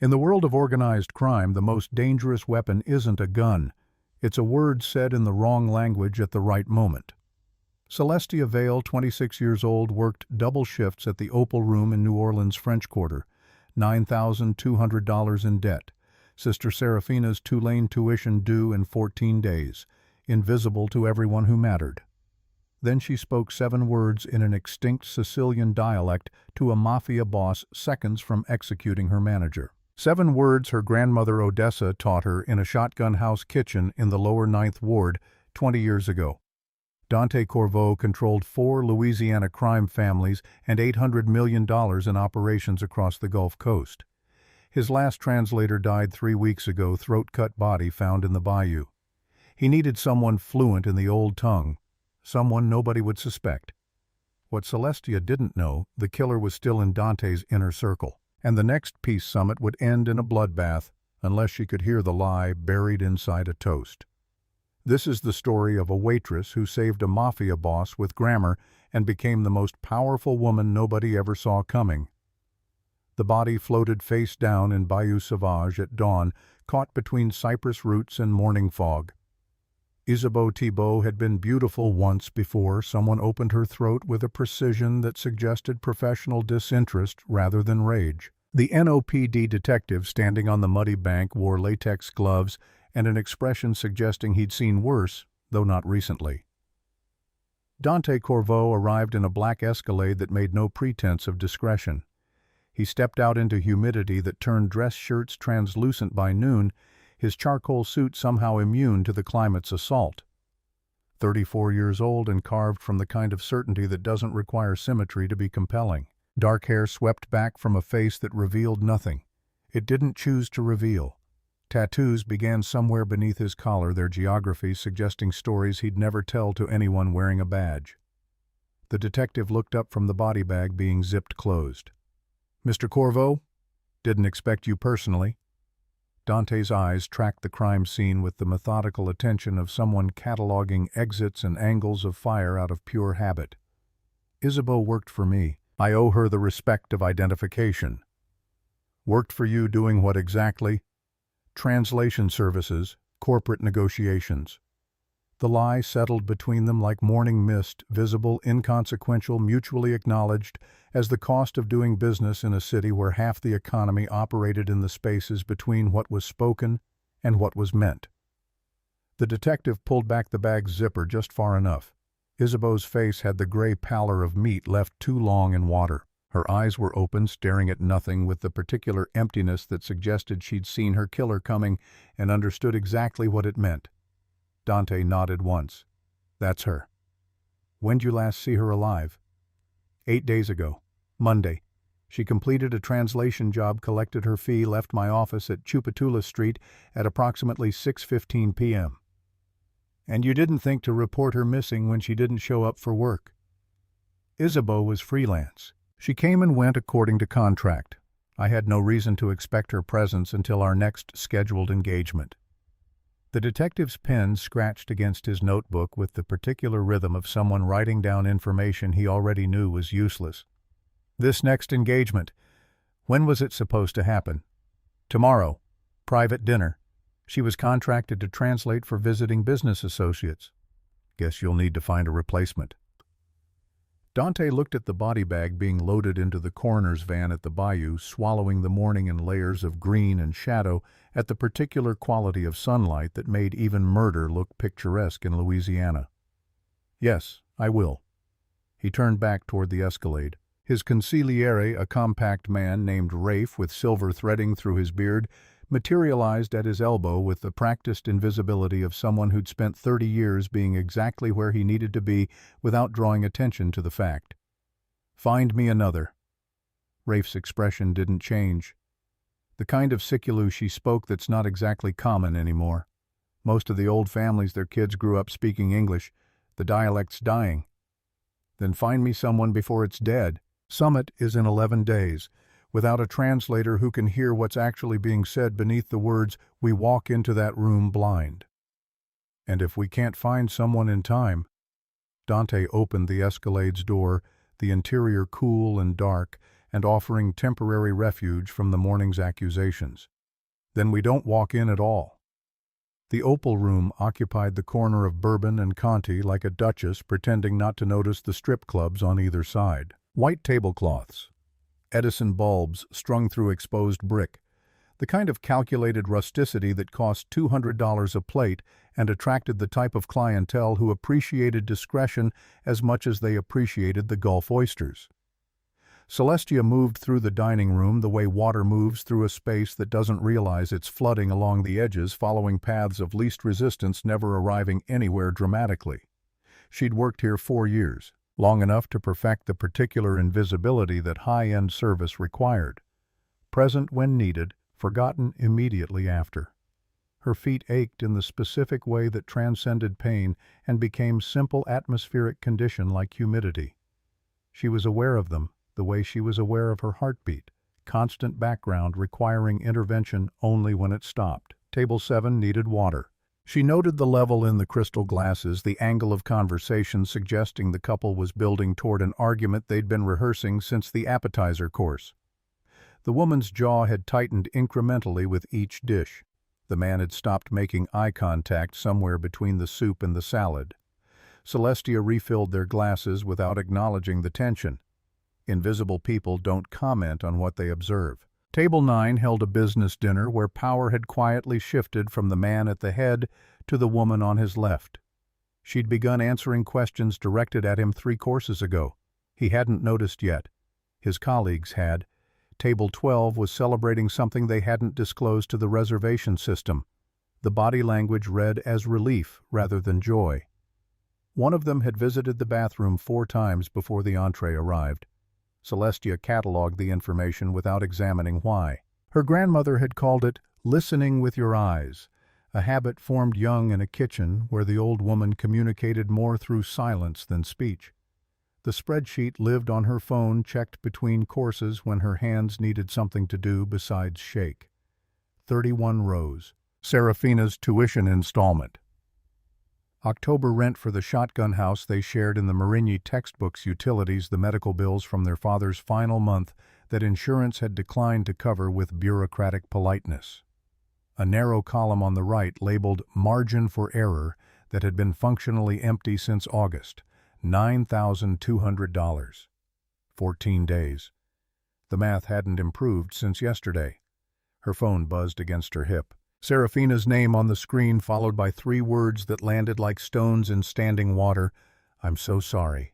In the world of organized crime, the most dangerous weapon isn't a gun. It's a word said in the wrong language at the right moment. Celestia Vale, 26 years old, worked double shifts at the Opal Room in New Orleans' French Quarter, $9,200 in debt. Sister Seraphina's Tulane tuition due in 14 days, invisible to everyone who mattered. Then she spoke 7 words in an extinct Sicilian dialect to a Mafia boss seconds from executing her manager. 7 words her grandmother Odessa taught her in a shotgun house kitchen in the lower 9th Ward 20 years ago. Dante Corvo controlled 4 Louisiana crime families and $800 million in operations across the Gulf Coast. His last translator died 3 weeks ago, throat-cut body found in the bayou. He needed someone fluent in the old tongue, someone nobody would suspect. What Celestia didn't know, the killer was still in Dante's inner circle, and the next peace summit would end in a bloodbath unless she could hear the lie buried inside a toast. This is the story of a waitress who saved a Mafia boss with grammar and became the most powerful woman nobody ever saw coming. The body floated face down in Bayou Sauvage at dawn, caught between cypress roots and morning fog. Isabeau Thibault had been beautiful once before someone opened her throat with a precision that suggested professional disinterest rather than rage. The NOPD detective standing on the muddy bank wore latex gloves and an expression suggesting he'd seen worse, though not recently. Dante Corvo arrived in a black Escalade that made no pretense of discretion. He stepped out into humidity that turned dress shirts translucent by noon, his charcoal suit somehow immune to the climate's assault. 34 years old and carved from the kind of certainty that doesn't require symmetry to be compelling. Dark hair swept back from a face that revealed nothing. It didn't choose to reveal. Tattoos began somewhere beneath his collar, their geography suggesting stories he'd never tell to anyone wearing a badge. The detective looked up from the body bag being zipped closed. "Mr. Corvo? Didn't expect you personally." Dante's eyes tracked the crime scene with the methodical attention of someone cataloging exits and angles of fire out of pure habit. "Isabeau worked for me. I owe her the respect of identification." "Worked for you doing what exactly?" "Translation services, corporate negotiations." The lie settled between them like morning mist, visible, inconsequential, mutually acknowledged, as the cost of doing business in a city where half the economy operated in the spaces between what was spoken and what was meant. The detective pulled back the bag's zipper just far enough. Isabeau's face had the gray pallor of meat left too long in water. Her eyes were open, staring at nothing with the particular emptiness that suggested she'd seen her killer coming and understood exactly what it meant. Dante nodded once. "That's her." "When'd you last see her alive?" 8 days ago. Monday. She completed a translation job, collected her fee, left my office at Chupatula Street at approximately 6:15 p.m. "And you didn't think to report her missing when she didn't show up for work?" "Isabeau was freelance. She came and went according to contract. I had no reason to expect her presence until our next scheduled engagement." The detective's pen scratched against his notebook with the particular rhythm of someone writing down information he already knew was useless. "This next engagement, when was it supposed to happen?" "Tomorrow. Private dinner. She was contracted to translate for visiting business associates." "Guess you'll need to find a replacement." Dante looked at the body bag being loaded into the coroner's van at the bayou, swallowing the morning in layers of green and shadow at the particular quality of sunlight that made even murder look picturesque in Louisiana. "Yes, I will." He turned back toward the Escalade. His consigliere, a compact man named Rafe with silver threading through his beard, materialized at his elbow with the practiced invisibility of someone who'd spent 30 years being exactly where he needed to be without drawing attention to the fact. "Find me another." Rafe's expression didn't change. The kind of siculou she spoke that's not exactly common anymore. Most of the old families, their kids grew up speaking English. The dialect's dying. "Then find me someone before it's dead. Summit is in 11 days. Without a translator who can hear what's actually being said beneath the words, we walk into that room blind. And if we can't find someone in time..." Dante opened the Escalade's door, the interior cool and dark, and offering temporary refuge from the morning's accusations. Then we don't walk in at all. The Opal Room occupied the corner of Bourbon and Conti like a duchess pretending not to notice the strip clubs on either side. White tablecloths, Edison bulbs strung through exposed brick, the kind of calculated rusticity that cost $200 a plate and attracted the type of clientele who appreciated discretion as much as they appreciated the Gulf oysters. Celestia moved through the dining room the way water moves through a space that doesn't realize it's flooding along the edges, following paths of least resistance, never arriving anywhere dramatically. She'd worked here 4 years, long enough to perfect the particular invisibility that high-end service required. Present when needed, forgotten immediately after. Her feet ached in the specific way that transcended pain and became simple atmospheric condition like humidity. She was aware of them, the way she was aware of her heartbeat, constant background requiring intervention only when it stopped. Table 7 needed water. She noted the level in the crystal glasses, the angle of conversation suggesting the couple was building toward an argument they'd been rehearsing since the appetizer course. The woman's jaw had tightened incrementally with each dish. The man had stopped making eye contact somewhere between the soup and the salad. Celestia refilled their glasses without acknowledging the tension. Invisible people don't comment on what they observe. Table 9 held a business dinner where power had quietly shifted from the man at the head to the woman on his left. She'd begun answering questions directed at him 3 courses ago. He hadn't noticed yet. His colleagues had. Table 12 was celebrating something they hadn't disclosed to the reservation system. The body language read as relief rather than joy. One of them had visited the bathroom 4 times before the entree arrived. Celestia catalogued the information without examining why. Her grandmother had called it listening with your eyes, a habit formed young in a kitchen where the old woman communicated more through silence than speech. The spreadsheet lived on her phone, checked between courses when her hands needed something to do besides shake. 31 rows. Serafina's tuition installment. October rent for the shotgun house they shared in the Marigny textbooks, utilities, the medical bills from their father's final month that insurance had declined to cover with bureaucratic politeness. A narrow column on the right labeled margin for error that had been functionally empty since August, $9,200. 14 days. The math hadn't improved since yesterday. Her phone buzzed against her hip. Serafina's name on the screen, followed by 3 words that landed like stones in standing water. I'm so sorry.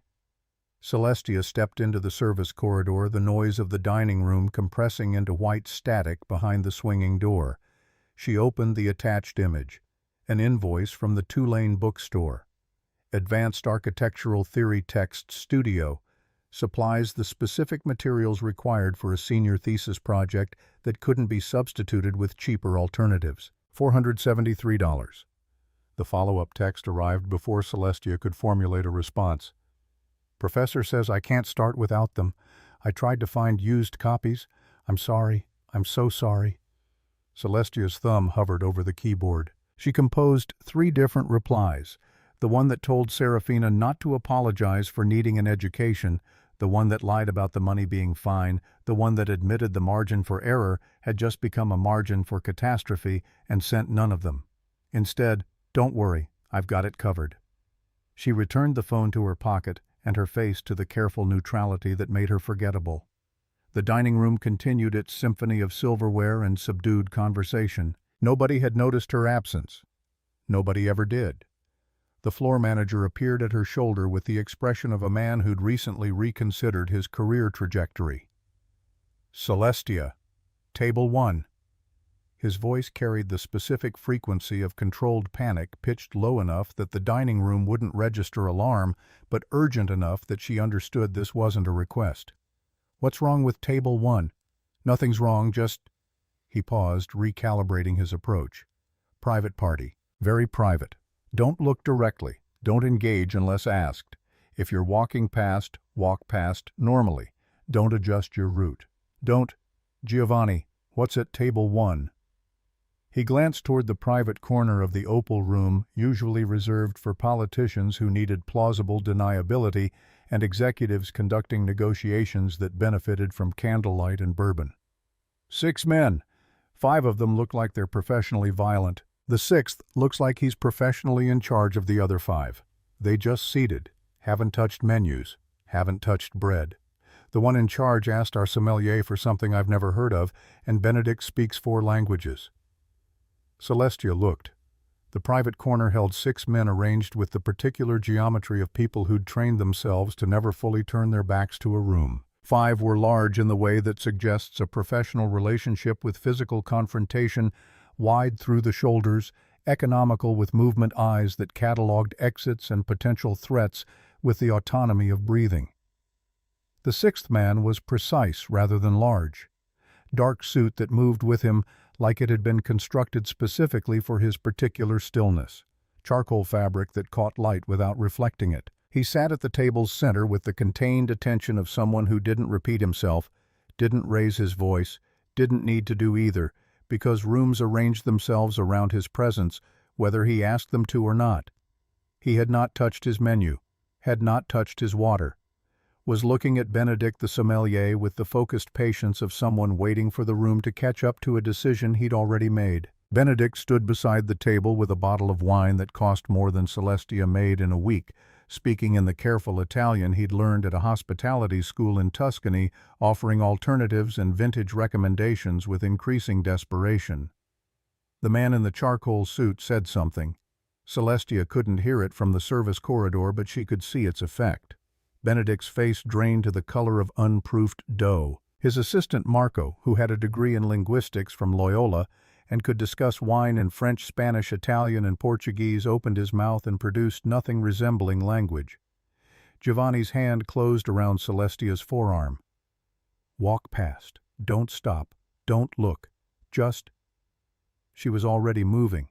Celestia stepped into the service corridor, the noise of the dining room compressing into white static behind the swinging door. She opened the attached image, an invoice from the Tulane bookstore. Advanced Architectural Theory Text Studio supplies the specific materials required for a senior thesis project that couldn't be substituted with cheaper alternatives. $473. The follow-up text arrived before Celestia could formulate a response. Professor says I can't start without them. I tried to find used copies. I'm sorry. I'm so sorry. Celestia's thumb hovered over the keyboard. She composed 3 different replies. The one that told Serafina not to apologize for needing an education, the one that lied about the money being fine, the one that admitted the margin for error had just become a margin for catastrophe and sent none of them. Instead, don't worry, I've got it covered. She returned the phone to her pocket and her face to the careful neutrality that made her forgettable. The dining room continued its symphony of silverware and subdued conversation. Nobody had noticed her absence. Nobody ever did. The floor manager appeared at her shoulder with the expression of a man who'd recently reconsidered his career trajectory. Celestia, Table 1. His voice carried the specific frequency of controlled panic, pitched low enough that the dining room wouldn't register alarm, but urgent enough that she understood this wasn't a request. What's wrong with Table 1? Nothing's wrong, just... He paused, recalibrating his approach. Private party. Very private. Don't look directly. Don't engage unless asked. If you're walking past, walk past normally. Don't adjust your route. Don't... Giovanni, what's at Table 1? He glanced toward the private corner of the Opal Room, usually reserved for politicians who needed plausible deniability, and executives conducting negotiations that benefited from candlelight and bourbon. 6 men. 5 of them look like they're professionally violent. The 6th looks like he's professionally in charge of the other 5. They just seated, haven't touched menus, haven't touched bread. The one in charge asked our sommelier for something I've never heard of, and Benedict speaks 4 languages. Celestia looked. The private corner held 6 men arranged with the particular geometry of people who'd trained themselves to never fully turn their backs to a room. 5 were large in the way that suggests a professional relationship with physical confrontation, wide through the shoulders, economical with movement eyes that catalogued exits and potential threats with the autonomy of breathing. The 6th man was precise rather than large. Dark suit that moved with him like it had been constructed specifically for his particular stillness. Charcoal fabric that caught light without reflecting it. He sat at the table's center with the contained attention of someone who didn't repeat himself, didn't raise his voice, didn't need to do either, because rooms arranged themselves around his presence, whether he asked them to or not. He had not touched his menu, had not touched his water, was looking at Benedict the sommelier with the focused patience of someone waiting for the room to catch up to a decision he'd already made. Benedict stood beside the table with a bottle of wine that cost more than Celestia made in a week, speaking in the careful Italian he'd learned at a hospitality school in Tuscany, offering alternatives and vintage recommendations with increasing desperation. The man in the charcoal suit said something. Celestia couldn't hear it from the service corridor, but she could see its effect. Benedict's face drained to the color of unproofed dough. His assistant Marco, who had a degree in linguistics from Loyola and could discuss wine in French, Spanish, Italian, and Portuguese, opened his mouth and produced nothing resembling language. Giovanni's hand closed around Celestia's forearm. Walk past. Don't stop. Don't look. Just. She was already moving.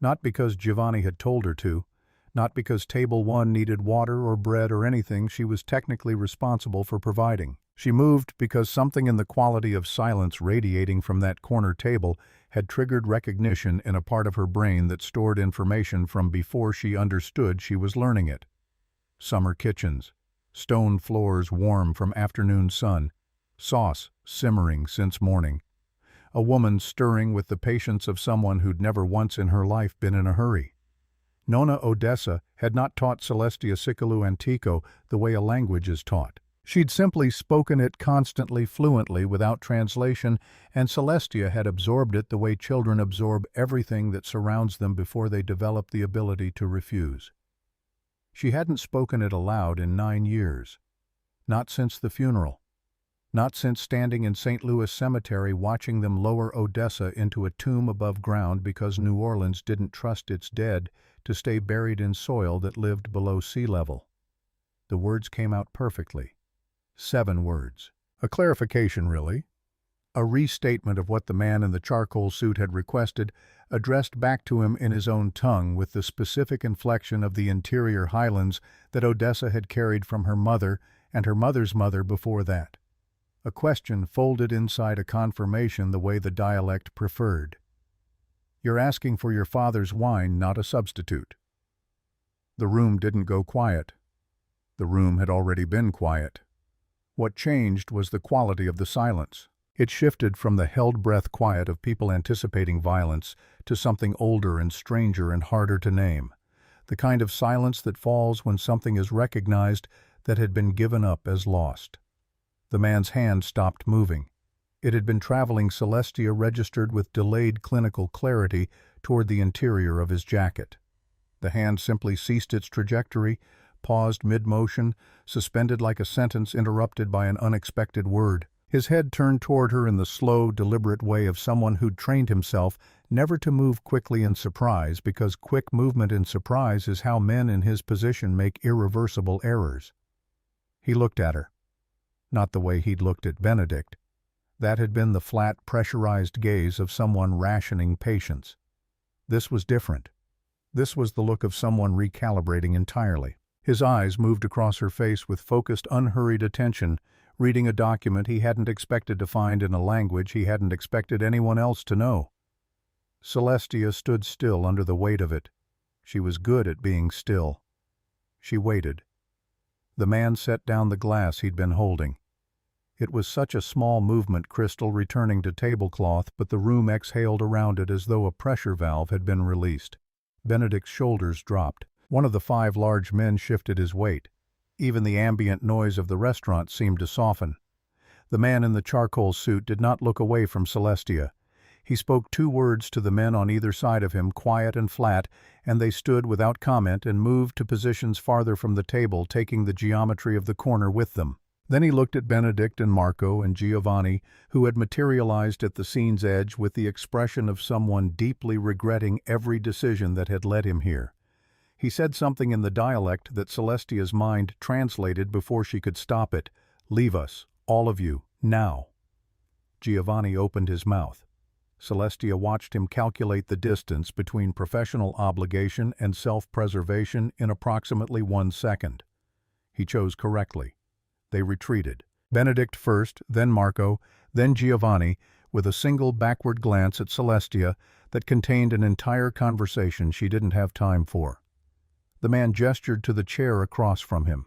Not because Giovanni had told her to, not because Table 1 needed water or bread or anything she was technically responsible for providing. She moved because something in the quality of silence radiating from that corner table had triggered recognition in a part of her brain that stored information from before she understood she was learning it. Summer kitchens, stone floors warm from afternoon sun, sauce simmering since morning. A woman stirring with the patience of someone who'd never once in her life been in a hurry. Nonna Odessa had not taught Celestia Sicalu Antico the way a language is taught. She'd simply spoken it constantly, fluently, without translation, and Celestia had absorbed it the way children absorb everything that surrounds them before they develop the ability to refuse. She hadn't spoken it aloud in 9 years. Not since the funeral. Not since standing in St. Louis Cemetery watching them lower Odessa into a tomb above ground because New Orleans didn't trust its dead to stay buried in soil that lived below sea level. The words came out perfectly. 7 words. A clarification, really. A restatement of what the man in the charcoal suit had requested, addressed back to him in his own tongue with the specific inflection of the interior highlands that Odessa had carried from her mother and her mother's mother before that. A question folded inside a confirmation the way the dialect preferred. You're asking for your father's wine, not a substitute. The room didn't go quiet. The room had already been quiet. What changed was the quality of the silence. It shifted from the held-breath quiet of people anticipating violence to something older and stranger and harder to name. The kind of silence that falls when something is recognized that had been given up as lost. The man's hand stopped moving. It had been traveling Celestia registered with delayed clinical clarity toward the interior of his jacket. The hand simply ceased its trajectory, paused mid-motion, suspended like a sentence interrupted by an unexpected word. His head turned toward her in the slow, deliberate way of someone who'd trained himself never to move quickly in surprise, because quick movement in surprise is how men in his position make irreversible errors. He looked at her. Not the way he'd looked at Benedict. That had been the flat, pressurized gaze of someone rationing patience. This was different. This was the look of someone recalibrating entirely. His eyes moved across her face with focused, unhurried attention, reading a document he hadn't expected to find in a language he hadn't expected anyone else to know. Celestia stood still under the weight of it. She was good at being still. She waited. The man set down the glass he'd been holding. It was such a small movement, Crystal returning to tablecloth, but the room exhaled around it as though a pressure valve had been released. Benedict's shoulders dropped. One of the 5 large men shifted his weight. Even the ambient noise of the restaurant seemed to soften. The man in the charcoal suit did not look away from Celestia. He spoke 2 words to the men on either side of him, quiet and flat, and they stood without comment and moved to positions farther from the table, taking the geometry of the corner with them. Then he looked at Benedict and Marco and Giovanni, who had materialized at the scene's edge with the expression of someone deeply regretting every decision that had led him here. He said something in the dialect that Celestia's mind translated before she could stop it. "Leave us, all of you, now." Giovanni opened his mouth. Celestia watched him calculate the distance between professional obligation and self-preservation in approximately 1 second. He chose correctly. They retreated. Benedict first, then Marco, then Giovanni, with a single backward glance at Celestia that contained an entire conversation she didn't have time for. The man gestured to the chair across from him.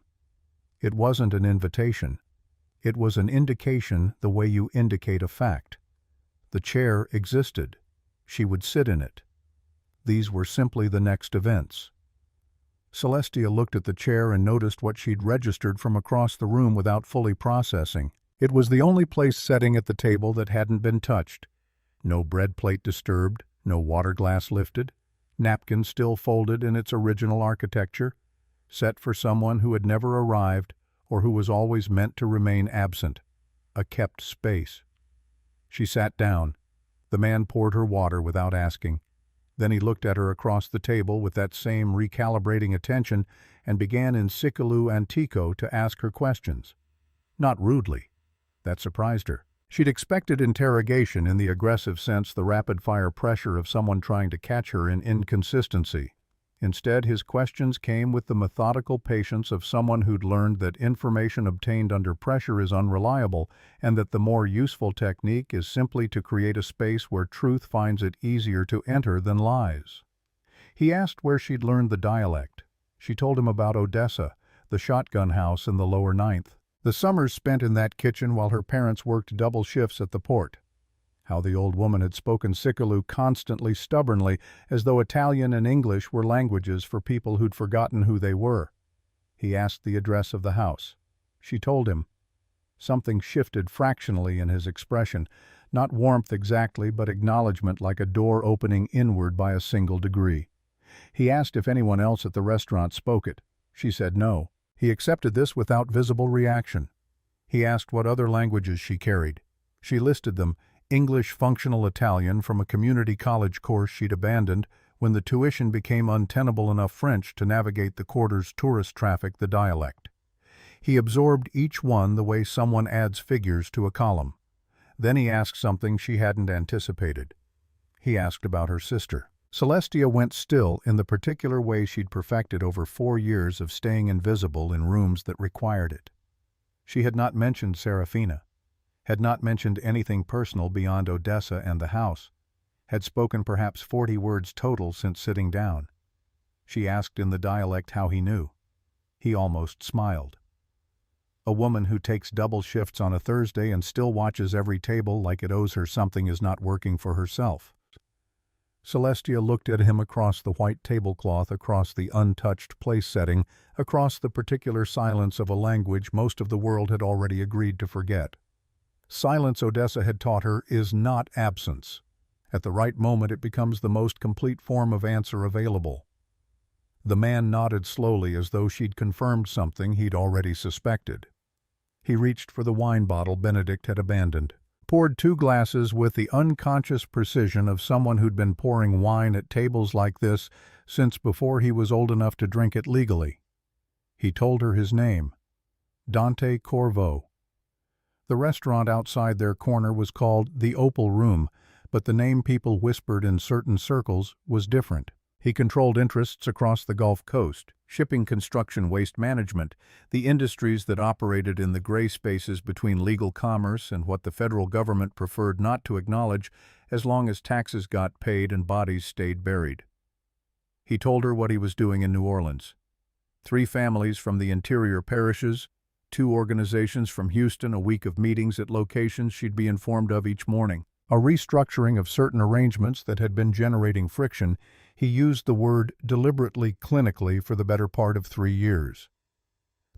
It wasn't an invitation. It was an indication the way you indicate a fact. The chair existed. She would sit in it. These were simply the next events. Celestia looked at the chair and noticed what she'd registered from across the room without fully processing. It was the only place setting at the table that hadn't been touched. No bread plate disturbed, no water glass lifted, napkin still folded in its original architecture, set for someone who had never arrived or who was always meant to remain absent. A kept space. She sat down. The man poured her water without asking. Then he looked at her across the table with that same recalibrating attention and began in Sicily Antico to ask her questions. Not rudely. That surprised her. She'd expected interrogation in the aggressive sense, the rapid-fire pressure of someone trying to catch her in inconsistency. Instead, his questions came with the methodical patience of someone who'd learned that information obtained under pressure is unreliable and that the more useful technique is simply to create a space where truth finds it easier to enter than lies. He asked where she'd learned the dialect. She told him about Odessa, the shotgun house in the lower ninth. The summers spent in that kitchen while her parents worked double shifts at the port. How the old woman had spoken Sicily constantly, stubbornly, as though Italian and English were languages for people who'd forgotten who they were. He asked the address of the house. She told him. Something shifted fractionally in his expression, not warmth exactly, but acknowledgement, like a door opening inward by a single degree. He asked if anyone else at the restaurant spoke it. She said no. He accepted this without visible reaction. He asked what other languages she carried. She listed them: English, functional Italian from a community college course she'd abandoned when the tuition became untenable, enough French to navigate the quarter's tourist traffic, the dialect. He absorbed each one the way someone adds figures to a column. Then he asked something she hadn't anticipated. He asked about her sister. Celestia went still in the particular way she'd perfected over 4 years of staying invisible in rooms that required it. She had not mentioned Serafina, had not mentioned anything personal beyond Odessa and the house, had spoken perhaps 40 words total since sitting down. She asked in the dialect how he knew. He almost smiled. A woman who takes double shifts on a Thursday and still watches every table like it owes her something is not working for herself. Celestia looked at him across the white tablecloth, across the untouched place setting, across the particular silence of a language most of the world had already agreed to forget. Silence, Odessa had taught her, is not absence. At the right moment it becomes the most complete form of answer available. The man nodded slowly as though she'd confirmed something he'd already suspected. He reached for the wine bottle Benedict had abandoned, poured 2 glasses with the unconscious precision of someone who'd been pouring wine at tables like this since before he was old enough to drink it legally. He told her his name, Dante Corvo. The restaurant outside their corner was called the Opal Room, but the name people whispered in certain circles was different. He controlled interests across the Gulf Coast, shipping, construction, waste management, the industries that operated in the gray spaces between legal commerce and what the federal government preferred not to acknowledge as long as taxes got paid and bodies stayed buried. He told her what he was doing in New Orleans. 3 families from the interior parishes, 2 organizations from Houston, a week of meetings at locations she'd be informed of each morning. A restructuring of certain arrangements that had been generating friction. He used the word deliberately clinically for the better part of 3 years.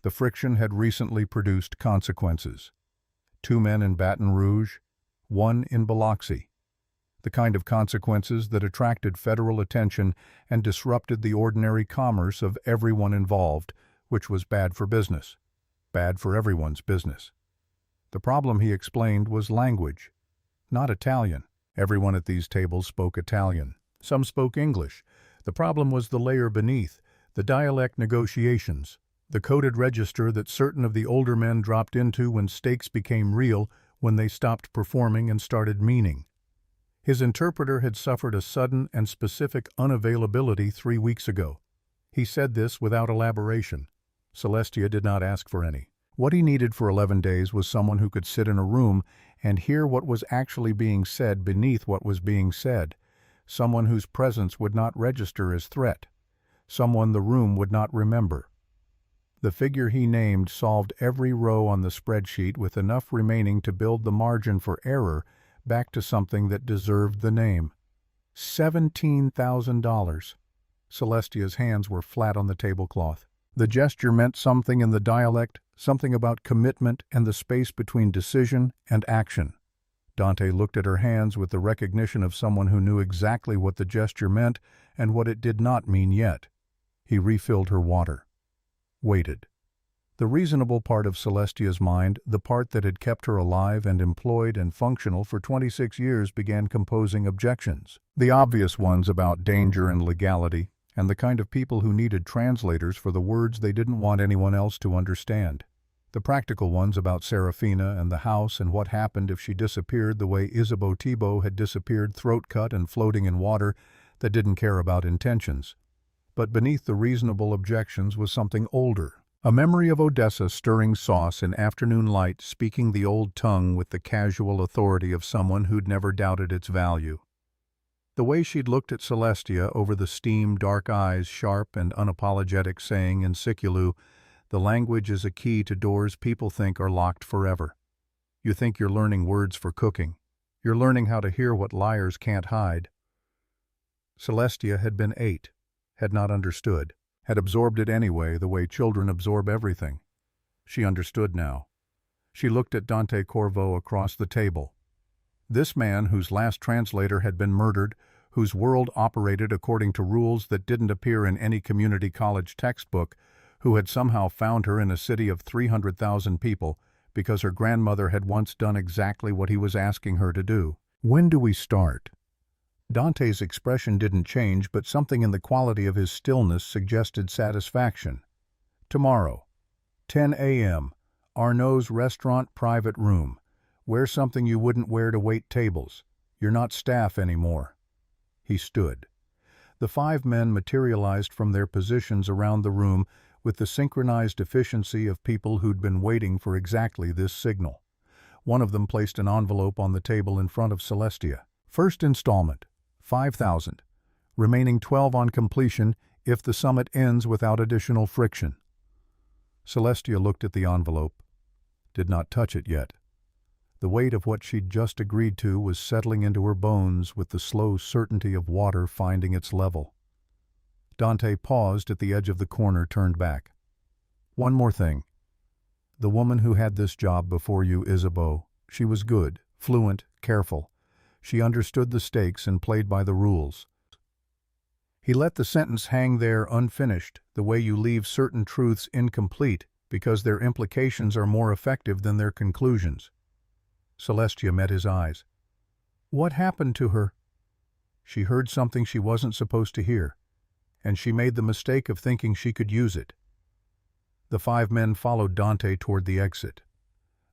The friction had recently produced consequences. 2 men in Baton Rouge, 1 in Biloxi. The kind of consequences that attracted federal attention and disrupted the ordinary commerce of everyone involved, which was bad for business. Bad for everyone's business. The problem, he explained, was language, not Italian. Everyone at these tables spoke Italian. Some spoke English. The problem was the layer beneath, the dialect negotiations, the coded register that certain of the older men dropped into when stakes became real, when they stopped performing and started meaning. His interpreter had suffered a sudden and specific unavailability 3 weeks ago. He said this without elaboration. Celestia did not ask for any. What he needed for 11 days was someone who could sit in a room and hear what was actually being said beneath what was being said. Someone whose presence would not register as threat. Someone the room would not remember. The figure he named solved every row on the spreadsheet with enough remaining to build the margin for error back to something that deserved the name. $17,000. Celestia's hands were flat on the tablecloth. The gesture meant something in the dialect, something about commitment and the space between decision and action. Dante looked at her hands with the recognition of someone who knew exactly what the gesture meant and what it did not mean yet. He refilled her water. Waited. The reasonable part of Celestia's mind, the part that had kept her alive and employed and functional for 26 years, began composing objections. The obvious ones about danger and legality, and the kind of people who needed translators for the words they didn't want anyone else to understand. The practical ones about Serafina and the house and what happened if she disappeared the way Isabeau Thibault had disappeared, throat-cut and floating in water that didn't care about intentions. But beneath the reasonable objections was something older. A memory of Odessa stirring sauce in afternoon light, speaking the old tongue with the casual authority of someone who'd never doubted its value. The way she'd looked at Celestia over the steam dark eyes, sharp and unapologetic, saying in Siculou, "The language is a key to doors people think are locked forever. You think you're learning words for cooking. You're learning how to hear what liars can't hide." Celestia had been 8, had not understood, had absorbed it anyway, the way children absorb everything. She understood now. She looked at Dante Corvo across the table. This man, whose last translator had been murdered, whose world operated according to rules that didn't appear in any community college textbook, who had somehow found her in a city of 300,000 people because her grandmother had once done exactly what he was asking her to do. "When do we start?" Dante's expression didn't change, but something in the quality of his stillness suggested satisfaction. "Tomorrow. 10 a.m. Arnaud's restaurant private room. Wear something you wouldn't wear to wait tables. You're not staff anymore." He stood. The 5 men materialized from their positions around the room with the synchronized efficiency of people who'd been waiting for exactly this signal. One of them placed an envelope on the table in front of Celestia. "First installment, 5,000. Remaining 12 on completion if the summit ends without additional friction." Celestia looked at the envelope. Did not touch it yet. The weight of what she'd just agreed to was settling into her bones with the slow certainty of water finding its level. Dante paused at the edge of the corner, turned back. "One more thing. The woman who had this job before you, Isabeau, she was good, fluent, careful. She understood the stakes and played by the rules." He let the sentence hang there unfinished, the way you leave certain truths incomplete because their implications are more effective than their conclusions. Celestia met his eyes. "What happened to her?" She heard something she wasn't supposed to hear, and she made the mistake of thinking she could use it. The 5 men followed Dante toward the exit.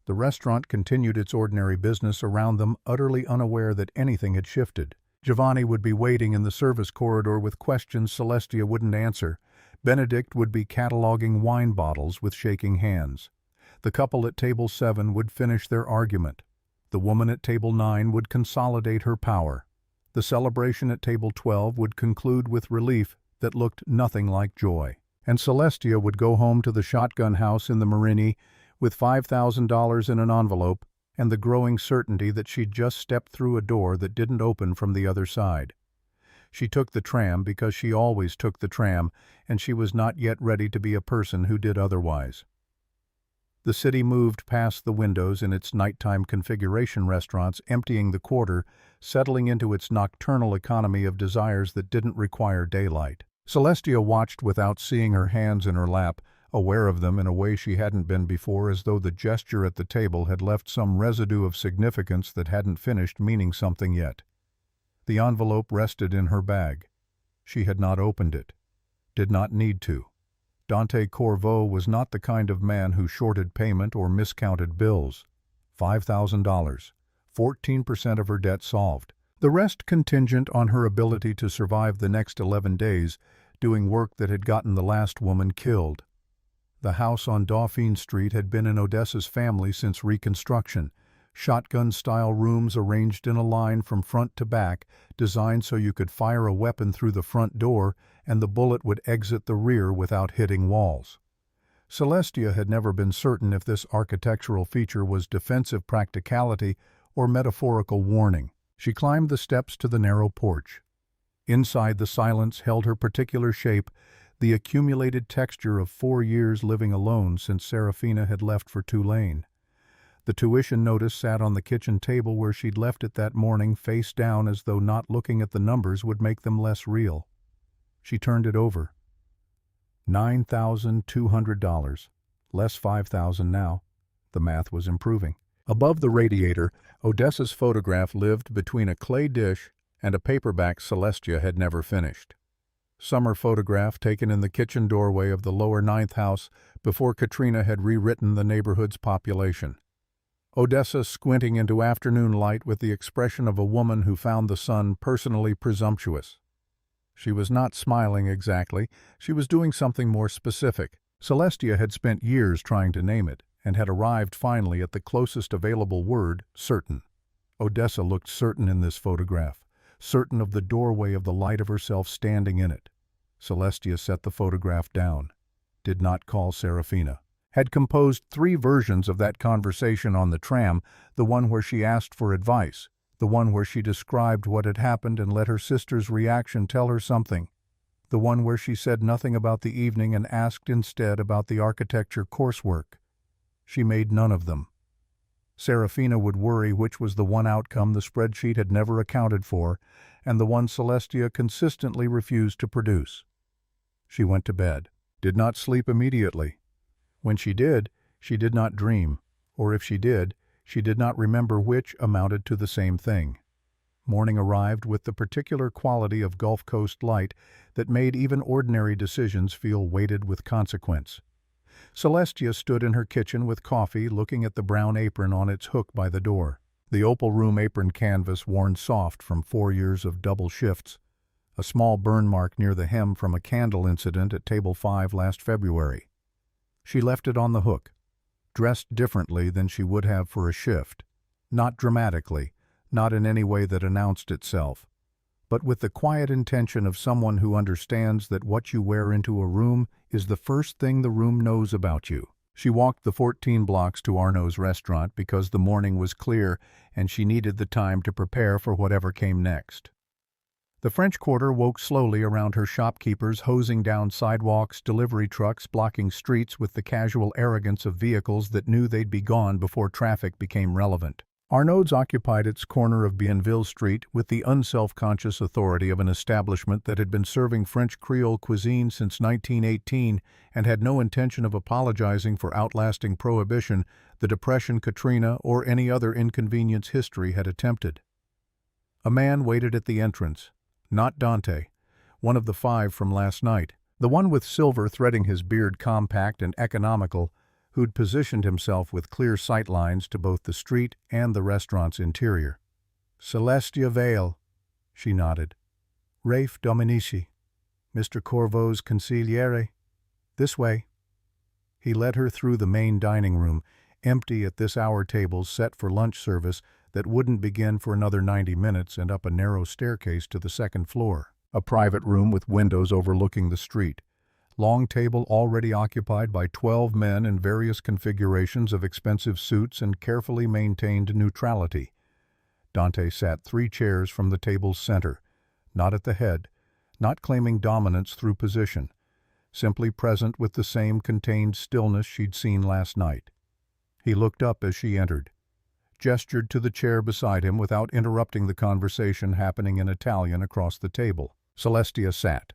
The restaurant continued its ordinary business around them, utterly unaware that anything had shifted. Giovanni would be waiting in the service corridor with questions Celestia wouldn't answer. Benedict would be cataloging wine bottles with shaking hands. The couple at table 7 would finish their argument. The woman at table 9 would consolidate her power. The celebration at table 12 would conclude with relief that looked nothing like joy. And Celestia would go home to the shotgun house in the Marini with $5,000 in an envelope and the growing certainty that she'd just stepped through a door that didn't open from the other side. She took the tram because she always took the tram, and she was not yet ready to be a person who did otherwise. The city moved past the windows in its nighttime configuration restaurants, emptying the quarter, settling into its nocturnal economy of desires that didn't require daylight. Celestia watched without seeing her hands in her lap, aware of them in a way she hadn't been before, as though the gesture at the table had left some residue of significance that hadn't finished meaning something yet. The envelope rested in her bag. She had not opened it. Did not need to. Dante Corvo was not the kind of man who shorted payment or miscounted bills. $5,000. 14% of her debt solved. The rest contingent on her ability to survive the next 11 days, doing work that had gotten the last woman killed. The house on Dauphine Street had been in Odessa's family since Reconstruction. Shotgun-style rooms arranged in a line from front to back, designed so you could fire a weapon through the front door and the bullet would exit the rear without hitting walls. Celestia had never been certain if this architectural feature was defensive practicality or metaphorical warning. She climbed the steps to the narrow porch. Inside, the silence held her particular shape, the accumulated texture of 4 years living alone since Serafina had left for Tulane. The tuition notice sat on the kitchen table where she'd left it that morning, face down, as though not looking at the numbers would make them less real. She turned it over. $9,200. Less $5,000 now. The math was improving. Above the radiator, Odessa's photograph lived between a clay dish and a paperback Celestia had never finished. Summer photograph taken in the kitchen doorway of the lower 9th house before Katrina had rewritten the neighborhood's population. Odessa squinting into afternoon light with the expression of a woman who found the sun personally presumptuous. She was not smiling exactly, she was doing something more specific. Celestia had spent years trying to name it, and had arrived finally at the closest available word, certain. Odessa looked certain in this photograph, certain of the doorway of the light of herself standing in it. Celestia set the photograph down. Did not call Serafina. Had composed 3 versions of that conversation on the tram, the one where she asked for advice, the one where she described what had happened and let her sister's reaction tell her something, the one where she said nothing about the evening and asked instead about the architecture coursework. She made none of them. Serafina would worry which was the one outcome the spreadsheet had never accounted for, and the one Celestia consistently refused to produce. She went to bed. Did not sleep immediately. When she did not dream, or if she did not remember which amounted to the same thing. Morning arrived with the particular quality of Gulf Coast light that made even ordinary decisions feel weighted with consequence. Celestia stood in her kitchen with coffee, looking at the brown apron on its hook by the door. The opal room apron canvas worn soft from 4 years of double shifts. A small burn mark near the hem from a candle incident at table 5 last February. She left it on the hook, dressed differently than she would have for a shift, not dramatically, not in any way that announced itself, but with the quiet intention of someone who understands that what you wear into a room is the first thing the room knows about you. She walked the 14 blocks to Arnaud's restaurant because the morning was clear and she needed the time to prepare for whatever came next. The French Quarter woke slowly around her shopkeepers hosing down sidewalks, delivery trucks blocking streets with the casual arrogance of vehicles that knew they'd be gone before traffic became relevant. Arnaud's occupied its corner of Bienville Street with the unself-conscious authority of an establishment that had been serving French Creole cuisine since 1918 and had no intention of apologizing for outlasting prohibition, the Depression, Katrina, or any other inconvenience history had attempted. A man waited at the entrance. Not Dante, one of the 5 from last night, the one with silver threading his beard, compact and economical, who'd positioned himself with clear sight lines to both the street and the restaurant's interior. Celestia Vale, she nodded. Rafe Dominici, Mr. Corvo's consigliere. This way. He led her through the main dining room, empty at this hour tables set for lunch service that wouldn't begin for another 90 minutes, and up a narrow staircase to the second floor, a private room with windows overlooking the street. Long table already occupied by 12 men in various configurations of expensive suits and carefully maintained neutrality. Dante sat 3 chairs from the table's center, not at the head, not claiming dominance through position, simply present with the same contained stillness she'd seen last night. He looked up as she entered, gestured to the chair beside him without interrupting the conversation happening in Italian across the table. Celestia sat.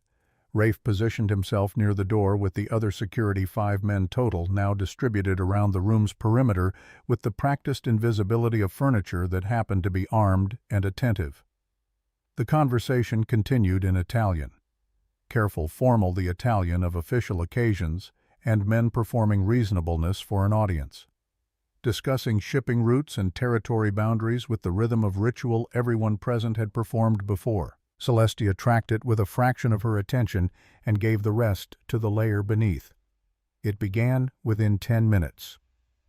Rafe positioned himself near the door with the other security 5 men total now distributed around the room's perimeter with the practiced invisibility of furniture that happened to be armed and attentive. The conversation continued in Italian. Careful, formal the Italian of official occasions and men performing reasonableness for an audience. Discussing shipping routes and territory boundaries with the rhythm of ritual everyone present had performed before. Celestia tracked it with a fraction of her attention and gave the rest to the layer beneath. It began within 10 minutes.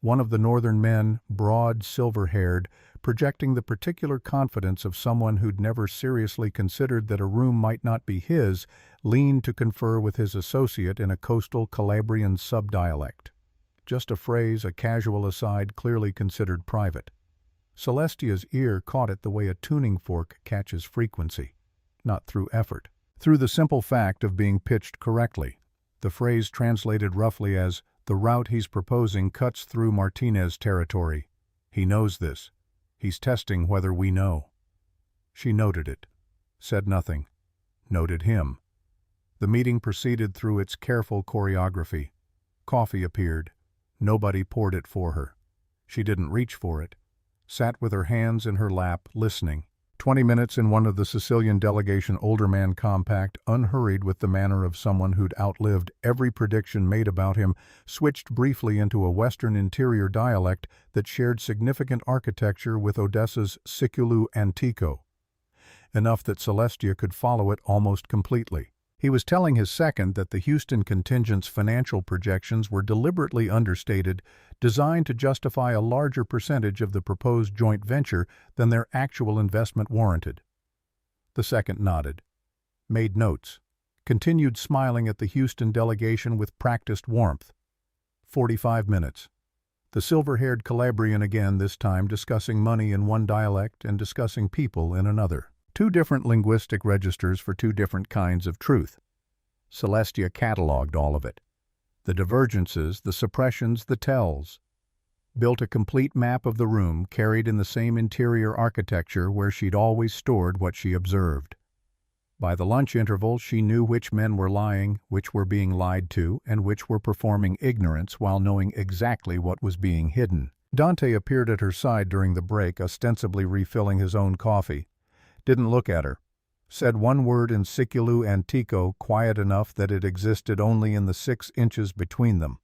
One of the northern men, broad, silver-haired, projecting the particular confidence of someone who'd never seriously considered that a room might not be his, leaned to confer with his associate in a coastal Calabrian subdialect. Just a phrase, a casual aside clearly considered private. Celestia's ear caught it the way a tuning fork catches frequency. Not through effort. Through the simple fact of being pitched correctly. The phrase translated roughly as, "The route he's proposing cuts through Martinez territory. He knows this. He's testing whether we know." She noted it. Said nothing. Noted him. The meeting proceeded through its careful choreography. Coffee appeared. Nobody poured it for her. She didn't reach for it. Sat with her hands in her lap, listening. 20 minutes in one of the Sicilian delegation older man compact, unhurried with the manner of someone who'd outlived every prediction made about him, switched briefly into a Western interior dialect that shared significant architecture with Odessa's Siculu Antico. Enough that Celestia could follow it almost completely. He was telling his second that the Houston contingent's financial projections were deliberately understated, designed to justify a larger percentage of the proposed joint venture than their actual investment warranted. The second nodded, made notes, continued smiling at the Houston delegation with practiced warmth. 45 minutes. The silver-haired Calabrian again, this time discussing money in one dialect and discussing people in another. 2 different linguistic registers for 2 different kinds of truth. Celestia catalogued all of it. The divergences, the suppressions, the tells. Built a complete map of the room carried in the same interior architecture where she'd always stored what she observed. By the lunch interval, she knew which men were lying, which were being lied to, and which were performing ignorance while knowing exactly what was being hidden. Dante appeared at her side during the break, ostensibly refilling his own coffee. Didn't look at her. Said one word in Siculu Antico, quiet enough that it existed only in the 6 inches between them.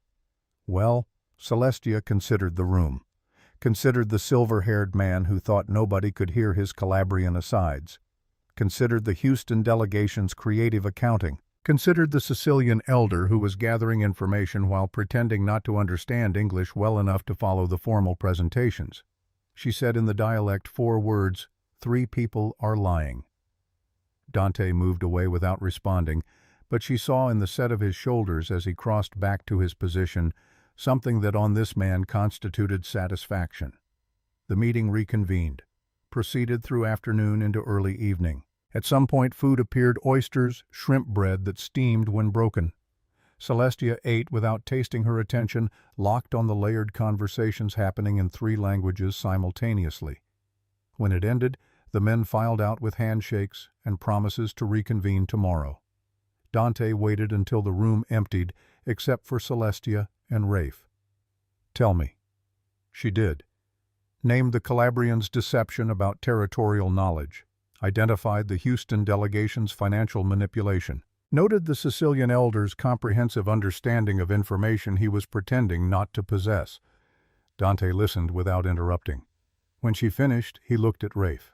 Well, Celestia considered the room. Considered the silver-haired man who thought nobody could hear his Calabrian asides. Considered the Houston delegation's creative accounting. Considered the Sicilian elder who was gathering information while pretending not to understand English well enough to follow the formal presentations. She said in the dialect 4 words, 3 people are lying. Dante moved away without responding, but she saw in the set of his shoulders as he crossed back to his position something that on this man constituted satisfaction. The meeting reconvened, proceeded through afternoon into early evening. At some point food appeared, oysters, shrimp bread that steamed when broken. Celestia ate without tasting her attention, locked on the layered conversations happening in 3 languages simultaneously. When it ended, the men filed out with handshakes and promises to reconvene tomorrow. Dante waited until the room emptied, except for Celestia and Rafe. "Tell me." She did. Named the Calabrian's deception about territorial knowledge. Identified the Houston delegation's financial manipulation. Noted the Sicilian elder's comprehensive understanding of information he was pretending not to possess. Dante listened without interrupting. When she finished, he looked at Rafe.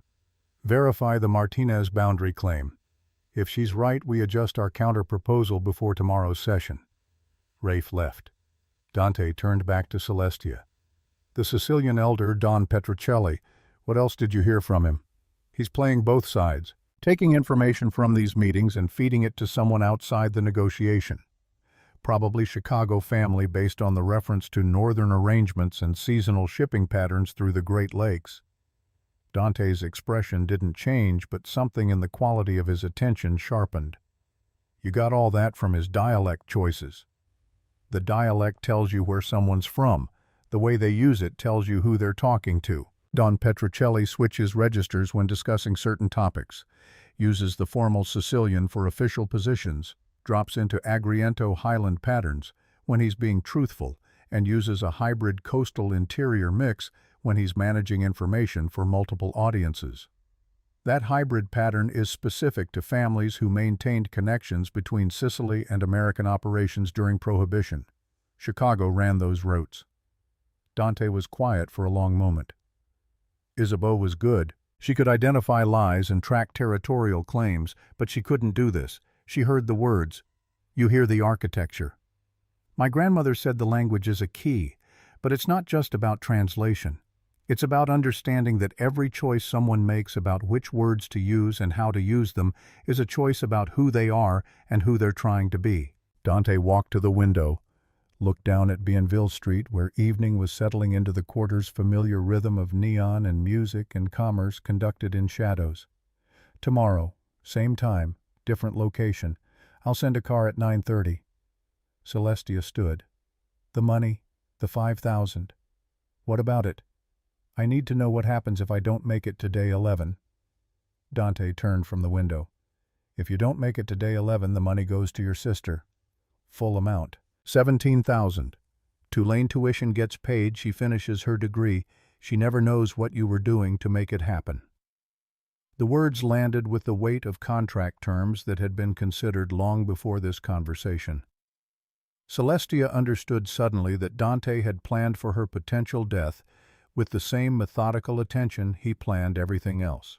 "Verify the Martinez boundary claim. If she's right, we adjust our counter-proposal before tomorrow's session." Rafe left. Dante turned back to Celestia. "The Sicilian elder, Don Petrocelli, what else did you hear from him? He's playing both sides, taking information from these meetings and feeding it to someone outside the negotiation. probably Chicago family based on the reference to northern arrangements and seasonal shipping patterns through the Great Lakes. Dante's expression didn't change, but something in the quality of his attention sharpened. You got all that from his dialect choices. The dialect tells you where someone's from. The way they use it tells you who they're talking to. Don Petrocelli switches registers when discussing certain topics, uses the formal Sicilian for official positions, drops into Agriento Highland patterns when he's being truthful, and uses a hybrid coastal interior mix when he's managing information for multiple audiences. That hybrid pattern is specific to families who maintained connections between Sicily and American operations during Prohibition. Chicago ran those routes. Dante was quiet for a long moment. Isabeau was good. She could identify lies and track territorial claims, but she couldn't do this. She heard the words. You hear the architecture. My grandmother said the language is a key, but it's not just about translation. It's about understanding that every choice someone makes about which words to use and how to use them is a choice about who they are and who they're trying to be. Dante walked to the window, looked down at Bienville Street, where evening was settling into the quarter's familiar rhythm of neon and music and commerce conducted in shadows. Tomorrow, same time, different location. I'll send a car at 9:30. Celestia stood. The money, the 5,000. What about it? I need to know what happens if I don't make it to day 11. Dante turned from the window. If you don't make it to day 11, the money goes to your sister. Full amount. 17,000. Tulane tuition gets paid, she finishes her degree. She never knows what you were doing to make it happen. The words landed with the weight of contract terms that had been considered long before this conversation. Celestia understood suddenly that Dante had planned for her potential death with the same methodical attention he planned everything else.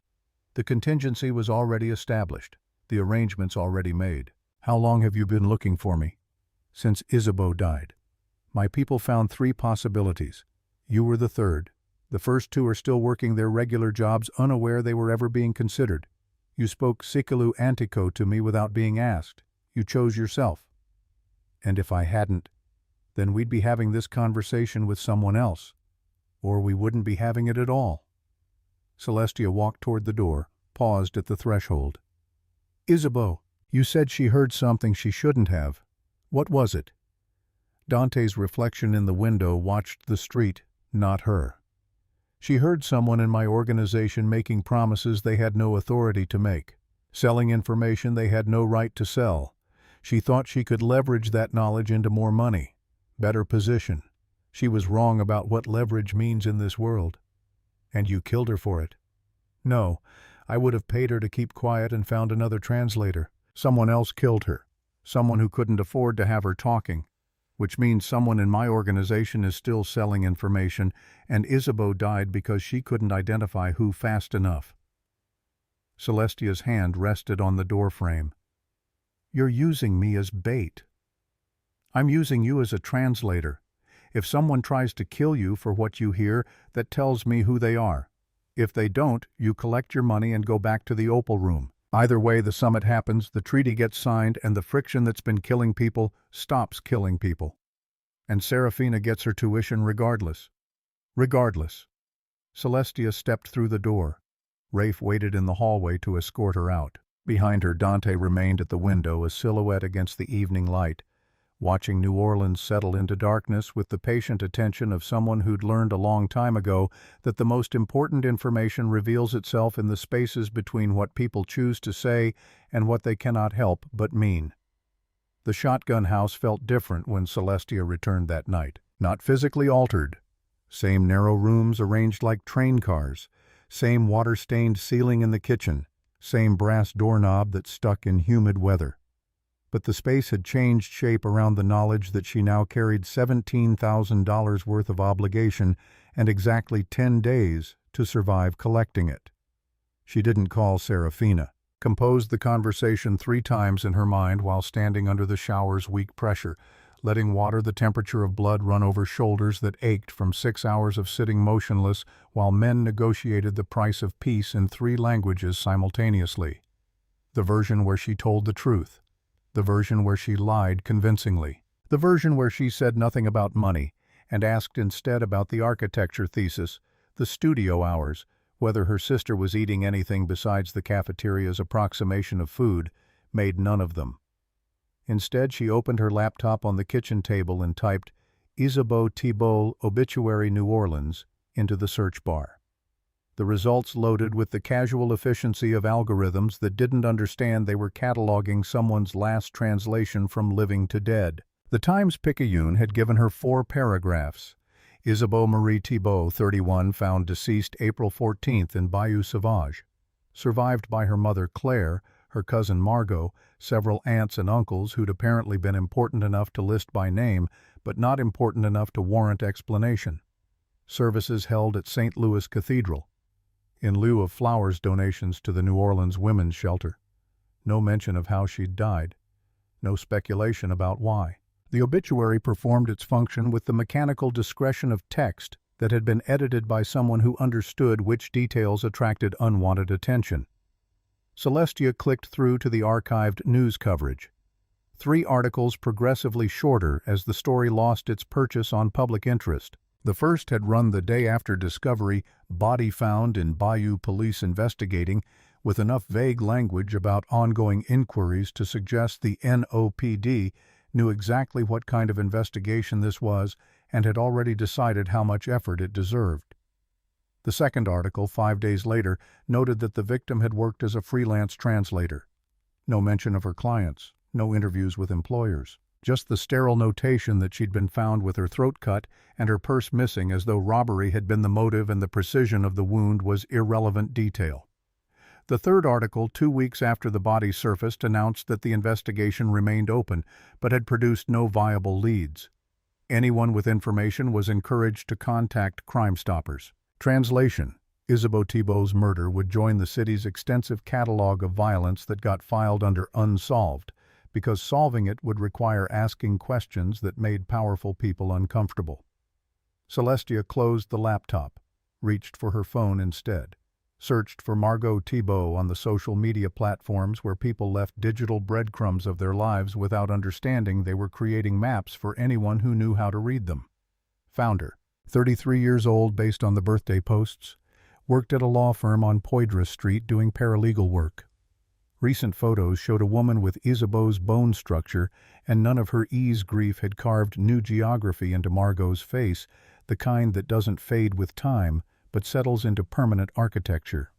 The contingency was already established, the arrangements already made. How long have you been looking for me? Since Isabeau died. My people found 3 possibilities. You were the third. The first 2 are still working their regular jobs, unaware they were ever being considered. You spoke siculu antico to me without being asked. You chose yourself. And if I hadn't, then we'd be having this conversation with someone else. Or we wouldn't be having it at all. Celestia walked toward the door, paused at the threshold. Isabeau, you said she heard something she shouldn't have. What was it? Dante's reflection in the window watched the street, not her. She heard someone in my organization making promises they had no authority to make, selling information they had no right to sell. She thought she could leverage that knowledge into more money, better position. She was wrong about what leverage means in this world. And you killed her for it. No, I would have paid her to keep quiet and found another translator. Someone else killed her. Someone who couldn't afford to have her talking. Which means someone in my organization is still selling information, and Isabeau died because she couldn't identify who fast enough. Celestia's hand rested on the doorframe. You're using me as bait. I'm using you as a translator. If someone tries to kill you for what you hear, that tells me who they are. If they don't, you collect your money and go back to the Opal Room. Either way, the summit happens, the treaty gets signed, and the friction that's been killing people stops killing people. And Serafina gets her tuition regardless. Regardless. Celestia stepped through the door. Rafe waited in the hallway to escort her out. Behind her, Dante remained at the window, a silhouette against the evening light, watching New Orleans settle into darkness with the patient attention of someone who'd learned a long time ago that the most important information reveals itself in the spaces between what people choose to say and what they cannot help but mean. The shotgun house felt different when Celestia returned that night. Not physically altered. Same narrow rooms arranged like train cars, same water-stained ceiling in the kitchen, same brass doorknob that stuck in humid weather. But the space had changed shape around the knowledge that she now carried $17,000 worth of obligation and exactly 10 days to survive collecting it. She didn't call Serafina, composed the conversation 3 times in her mind while standing under the shower's weak pressure, letting water the temperature of blood run over shoulders that ached from 6 hours of sitting motionless while men negotiated the price of peace in 3 languages simultaneously. The version where she told the truth. The version where she lied convincingly. The version where she said nothing about money and asked instead about the architecture thesis, the studio hours, whether her sister was eating anything besides the cafeteria's approximation of food, made none of them. Instead, she opened her laptop on the kitchen table and typed Isabeau Thibault Obituary New Orleans into the search bar. The results loaded with the casual efficiency of algorithms that didn't understand they were cataloging someone's last translation from living to dead. The Times-Picayune had given her 4 paragraphs. Isabeau Marie Thibault, 31, found deceased April 14th in Bayou Sauvage. Survived by her mother Claire, her cousin Margot, several aunts and uncles who'd apparently been important enough to list by name, but not important enough to warrant explanation. Services held at St. Louis Cathedral, in lieu of flowers donations to the New Orleans Women's Shelter. No mention of how she'd died. No speculation about why. The obituary performed its function with the mechanical discretion of text that had been edited by someone who understood which details attracted unwanted attention. Celestia clicked through to the archived news coverage. 3 articles progressively shorter as the story lost its purchase on public interest. The first had run the day after discovery, body found in Bayou police investigating, with enough vague language about ongoing inquiries to suggest the NOPD knew exactly what kind of investigation this was and had already decided how much effort it deserved. The second article, 5 days later, noted that the victim had worked as a freelance translator. No mention of her clients, no interviews with employers. Just the sterile notation that she'd been found with her throat cut and her purse missing, as though robbery had been the motive and the precision of the wound was irrelevant detail. The third article, 2 weeks after the body surfaced, announced that the investigation remained open, but had produced no viable leads. Anyone with information was encouraged to contact Crime Stoppers. Translation: Isabeau Thibault's murder would join the city's extensive catalog of violence that got filed under unsolved, because solving it would require asking questions that made powerful people uncomfortable. Celestia closed the laptop, reached for her phone instead, searched for Margot Thibault on the social media platforms where people left digital breadcrumbs of their lives without understanding they were creating maps for anyone who knew how to read them. Found her. 33 years old based on the birthday posts. Worked at a law firm on Poydras Street doing paralegal work. Recent photos showed a woman with Isabeau's bone structure, and none of her ease grief had carved new geography into Margot's face, the kind that doesn't fade with time, but settles into permanent architecture.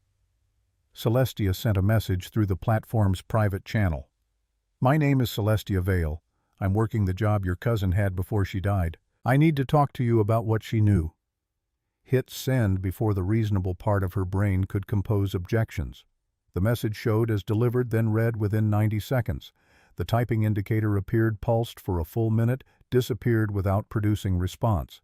Celestia sent a message through the platform's private channel. "My name is Celestia Vale. I'm working the job your cousin had before she died. I need to talk to you about what she knew." Hit send before the reasonable part of her brain could compose objections. The message showed as delivered, then read within 90 seconds. The typing indicator appeared, pulsed for a full minute, disappeared without producing response.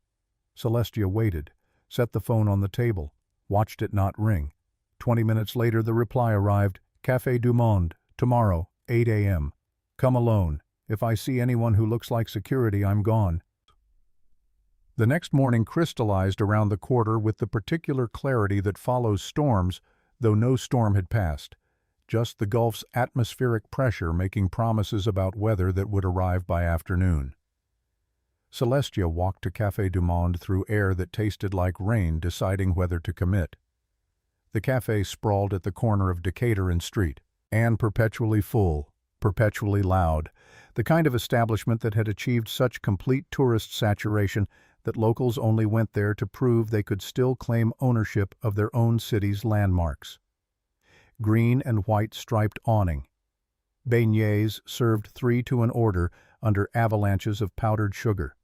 Celestia waited, set the phone on the table, watched it not ring. 20 minutes later the reply arrived, "Café du Monde, tomorrow, 8 a.m. Come alone. If I see anyone who looks like security, I'm gone." The next morning crystallized around the quarter with the particular clarity that follows storms, though no storm had passed, just the Gulf's atmospheric pressure making promises about weather that would arrive by afternoon. Celestia walked to Café du Monde through air that tasted like rain, deciding whether to commit. The café sprawled at the corner of Decatur and Street, and perpetually full, perpetually loud, the kind of establishment that had achieved such complete tourist saturation that locals only went there to prove they could still claim ownership of their own city's landmarks. Green and white striped awning. Beignets served 3 to an order under avalanches of powdered sugar.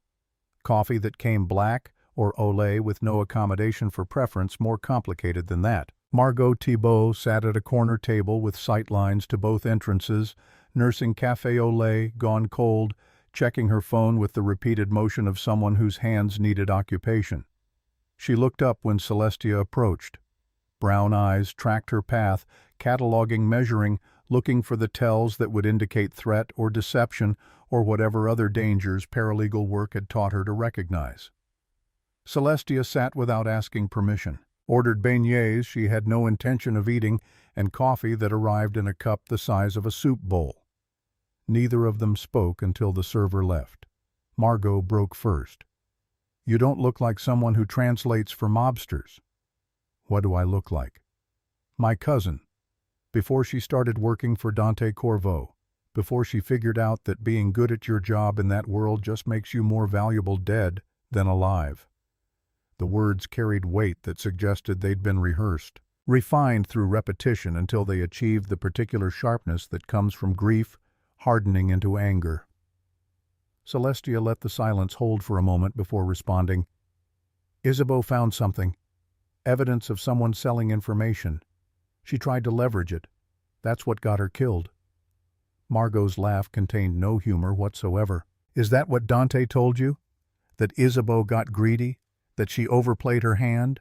Coffee that came black or olé with no accommodation for preference more complicated than that. Margot Thibault sat at a corner table with sightlines to both entrances, nursing café au lait gone cold, checking her phone with the repeated motion of someone whose hands needed occupation. She looked up when Celestia approached. Brown eyes tracked her path, cataloging, measuring, looking for the tells that would indicate threat or deception or whatever other dangers paralegal work had taught her to recognize. Celestia sat without asking permission, ordered beignets she had no intention of eating, and coffee that arrived in a cup the size of a soup bowl. Neither of them spoke until the server left. Margot broke first. "You don't look like someone who translates for mobsters." "What do I look like?" "My cousin. Before she started working for Dante Corvo. Before she figured out that being good at your job in that world just makes you more valuable dead than alive." The words carried weight that suggested they'd been rehearsed, refined through repetition until they achieved the particular sharpness that comes from grief hardening into anger. Celestia let the silence hold for a moment before responding. "Isabeau found something. Evidence of someone selling information. She tried to leverage it. That's what got her killed." Margot's laugh contained no humor whatsoever. "Is that what Dante told you? That Isabeau got greedy? That she overplayed her hand?"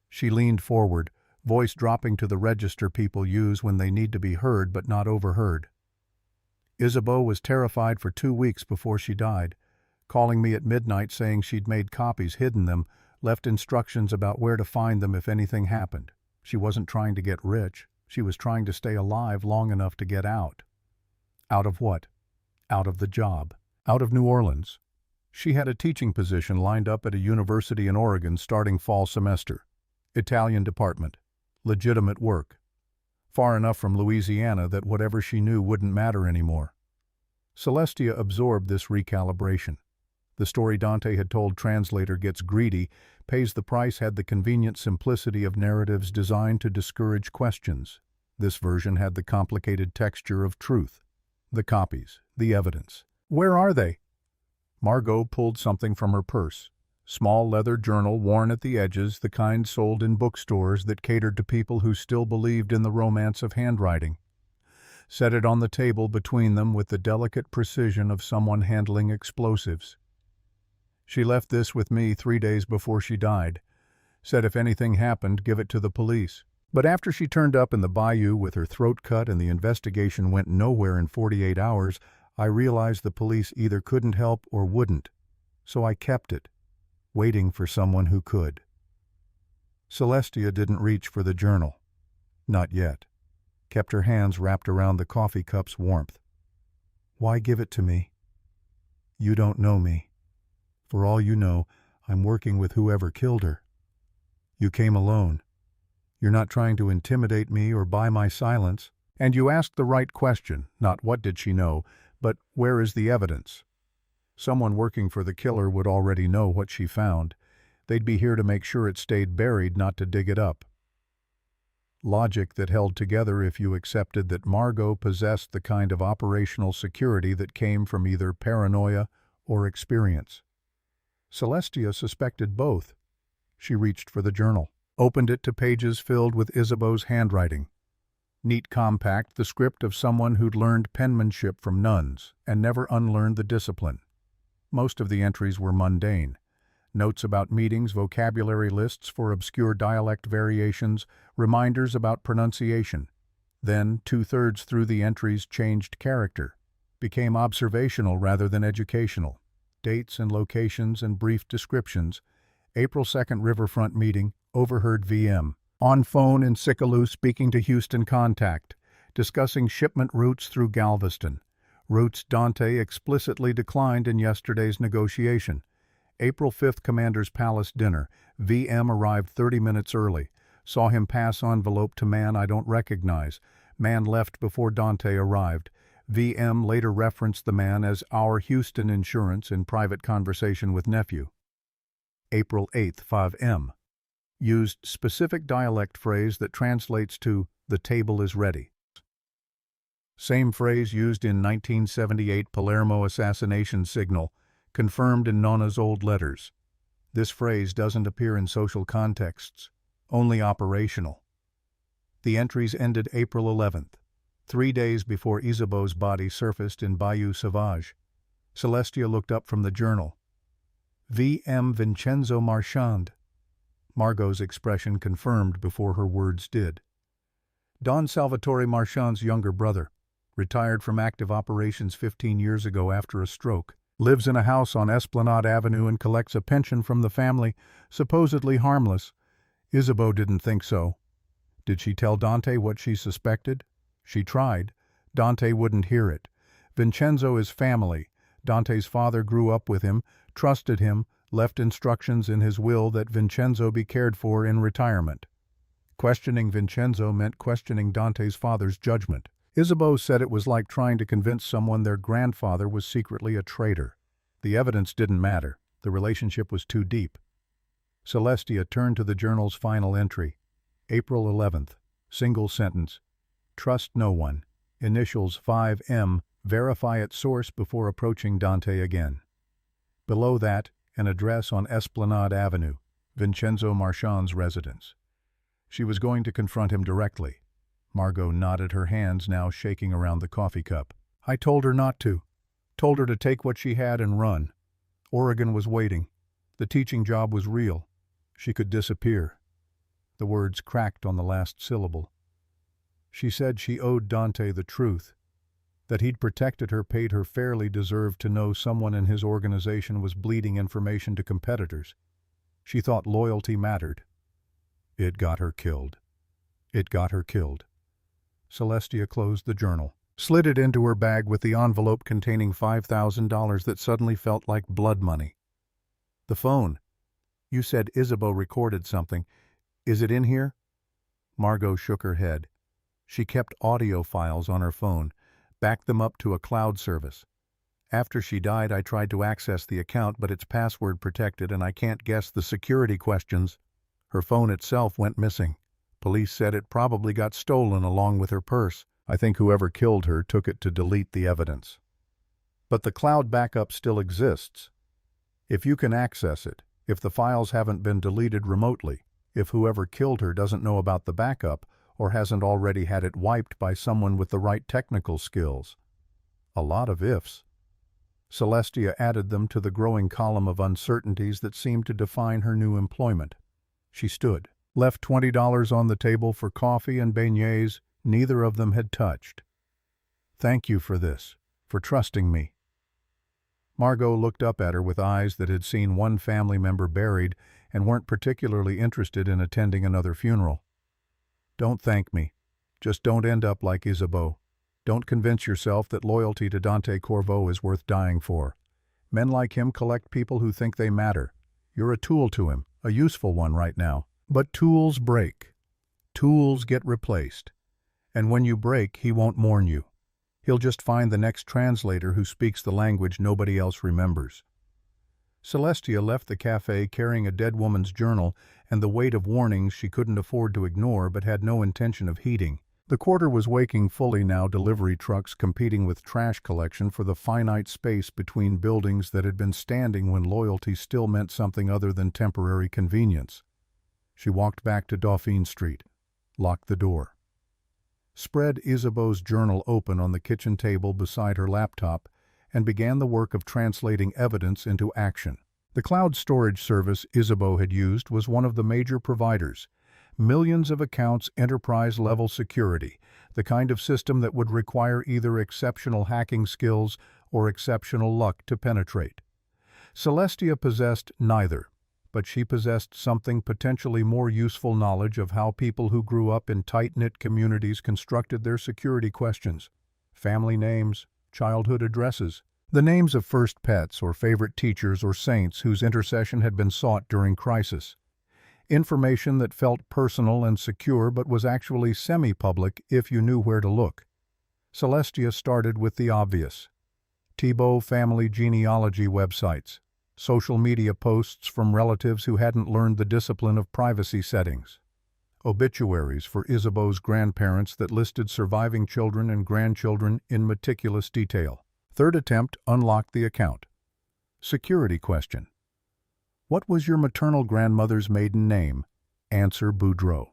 She leaned forward, voice dropping to the register people use when they need to be heard but not overheard. "Isabeau was terrified for 2 weeks before she died, calling me at midnight saying she'd made copies, hidden them, left instructions about where to find them if anything happened. She wasn't trying to get rich. She was trying to stay alive long enough to get out." "Out of what?" "Out of the job. Out of New Orleans. She had a teaching position lined up at a university in Oregon starting fall semester. Italian department. Legitimate work. Far enough from Louisiana that whatever she knew wouldn't matter anymore." Celestia absorbed this recalibration. The story Dante had told Translator gets greedy, pays the price had the convenient simplicity of narratives designed to discourage questions. This version had the complicated texture of truth. The copies, the evidence. "Where are they?" Margot pulled something from her purse. Small leather journal worn at the edges, the kind sold in bookstores that catered to people who still believed in the romance of handwriting. Set it on the table between them with the delicate precision of someone handling explosives. "She left this with me 3 days before she died. Said if anything happened, give it to the police. But after she turned up in the bayou with her throat cut and the investigation went nowhere in 48 hours, I realized the police either couldn't help or wouldn't. So I kept it, waiting for someone who could." Celestia didn't reach for the journal. Not yet. Kept her hands wrapped around the coffee cup's warmth. "Why give it to me?" "You don't know me. For all you know, I'm working with whoever killed her. You came alone. You're not trying to intimidate me or buy my silence. And you asked the right question, not what did she know, but where is the evidence? Someone working for the killer would already know what she found. They'd be here to make sure it stayed buried, not to dig it up." Logic that held together if you accepted that Margot possessed the kind of operational security that came from either paranoia or experience. Celestia suspected both. She reached for the journal, opened it to pages filled with Isabeau's handwriting. Neat, compact, the script of someone who'd learned penmanship from nuns and never unlearned the discipline. Most of the entries were mundane. Notes about meetings, vocabulary lists for obscure dialect variations, reminders about pronunciation. Then, 2/3 through the entries changed character, became observational rather than educational. Dates and locations and brief descriptions. April 2nd riverfront meeting, overheard VM. On phone in Sicalou speaking to Houston contact, discussing shipment routes through Galveston. Routes Dante explicitly declined in yesterday's negotiation. April 5th Commander's Palace dinner. VM arrived 30 minutes early. Saw him pass envelope to man I don't recognize. Man left before Dante arrived. VM later referenced the man as our Houston insurance in private conversation with nephew. April 8th 5M. Used specific dialect phrase that translates to "the table is ready." Same phrase used in 1978 Palermo assassination signal, confirmed in Nona's old letters. This phrase doesn't appear in social contexts, only operational. The entries ended April 11th, 3 days before Isabeau's body surfaced in Bayou Sauvage. Celestia looked up from the journal. V.M. Vincenzo Marchand. Margot's expression confirmed before her words did. Don Salvatore Marchand's younger brother, retired from active operations 15 years ago after a stroke, lives in a house on Esplanade Avenue and collects a pension from the family, supposedly harmless. Isabeau didn't think so. Did she tell Dante what she suspected? She tried. Dante wouldn't hear it. Vincenzo is family. Dante's father grew up with him, trusted him, left instructions in his will that Vincenzo be cared for in retirement. Questioning Vincenzo meant questioning Dante's father's judgment. Isabeau said it was like trying to convince someone their grandfather was secretly a traitor. The evidence didn't matter. The relationship was too deep. Celestia turned to the journal's final entry. April 11th. Single sentence. Trust no one. Initials 5M. Verify at source before approaching Dante again. Below that, an address on Esplanade Avenue, Vincenzo Marchand's residence. She was going to confront him directly. Margot nodded, her hands now shaking around the coffee cup. I told her not to. Told her to take what she had and run. Oregon was waiting. The teaching job was real. She could disappear. The words cracked on the last syllable. She said she owed Dante the truth. That he'd protected her, paid her fairly, deserved to know someone in his organization was bleeding information to competitors. She thought loyalty mattered. It got her killed. It got her killed. Celestia closed the journal, slid it into her bag with the envelope containing $5,000 that suddenly felt like blood money. The phone. You said Isabeau recorded something. Is it in here? Margot shook her head. She kept audio files on her phone, backed them up to a cloud service. After she died, I tried to access the account, but it's password protected and I can't guess the security questions. Her phone itself went missing. Police said it probably got stolen along with her purse. I think whoever killed her took it to delete the evidence. But the cloud backup still exists. If you can access it, if the files haven't been deleted remotely, if whoever killed her doesn't know about the backup or hasn't already had it wiped by someone with the right technical skills. A lot of ifs. Celestia added them to the growing column of uncertainties that seemed to define her new employment. She stood, left $20 on the table for coffee and beignets neither of them had touched. Thank you for this, for trusting me. Margot looked up at her with eyes that had seen one family member buried and weren't particularly interested in attending another funeral. Don't thank me. Just don't end up like Isabeau. Don't convince yourself that loyalty to Dante Corvo is worth dying for. Men like him collect people who think they matter. You're a tool to him, a useful one right now. But tools break. Tools get replaced. And when you break, he won't mourn you. He'll just find the next translator who speaks the language nobody else remembers. Celestia left the cafe carrying a dead woman's journal and the weight of warnings she couldn't afford to ignore but had no intention of heeding. The quarter was waking fully now, delivery trucks competing with trash collection for the finite space between buildings that had been standing when loyalty still meant something other than temporary convenience. She walked back to Dauphine Street, locked the door. Spread Isabeau's journal open on the kitchen table beside her laptop and began the work of translating evidence into action. The cloud storage service Isabeau had used was one of the major providers. Millions of accounts, enterprise-level security, the kind of system that would require either exceptional hacking skills or exceptional luck to penetrate. Celestia possessed neither, but she possessed something potentially more useful: knowledge of how people who grew up in tight-knit communities constructed their security questions. Family names, childhood addresses, the names of first pets or favorite teachers or saints whose intercession had been sought during crisis. Information that felt personal and secure but was actually semi-public if you knew where to look. Celestia started with the obvious. Thibault family genealogy websites, social media posts from relatives who hadn't learned the discipline of privacy settings, obituaries for Isabeau's grandparents that listed surviving children and grandchildren in meticulous detail. Third attempt unlocked the account. Security question. What was your maternal grandmother's maiden name? Answer: Boudreaux.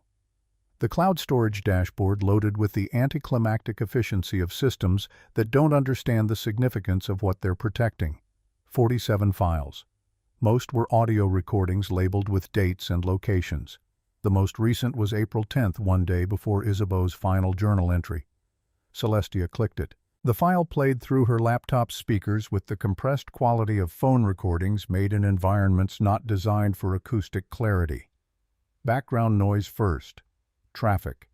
The cloud storage dashboard loaded with the anticlimactic efficiency of systems that don't understand the significance of what they're protecting. 47 files. Most were audio recordings labeled with dates and locations. The most recent was April 10th, one day before Isabeau's final journal entry. Celestia clicked it. The file played through her laptop's speakers with the compressed quality of phone recordings made in environments not designed for acoustic clarity. Background noise first. Traffic.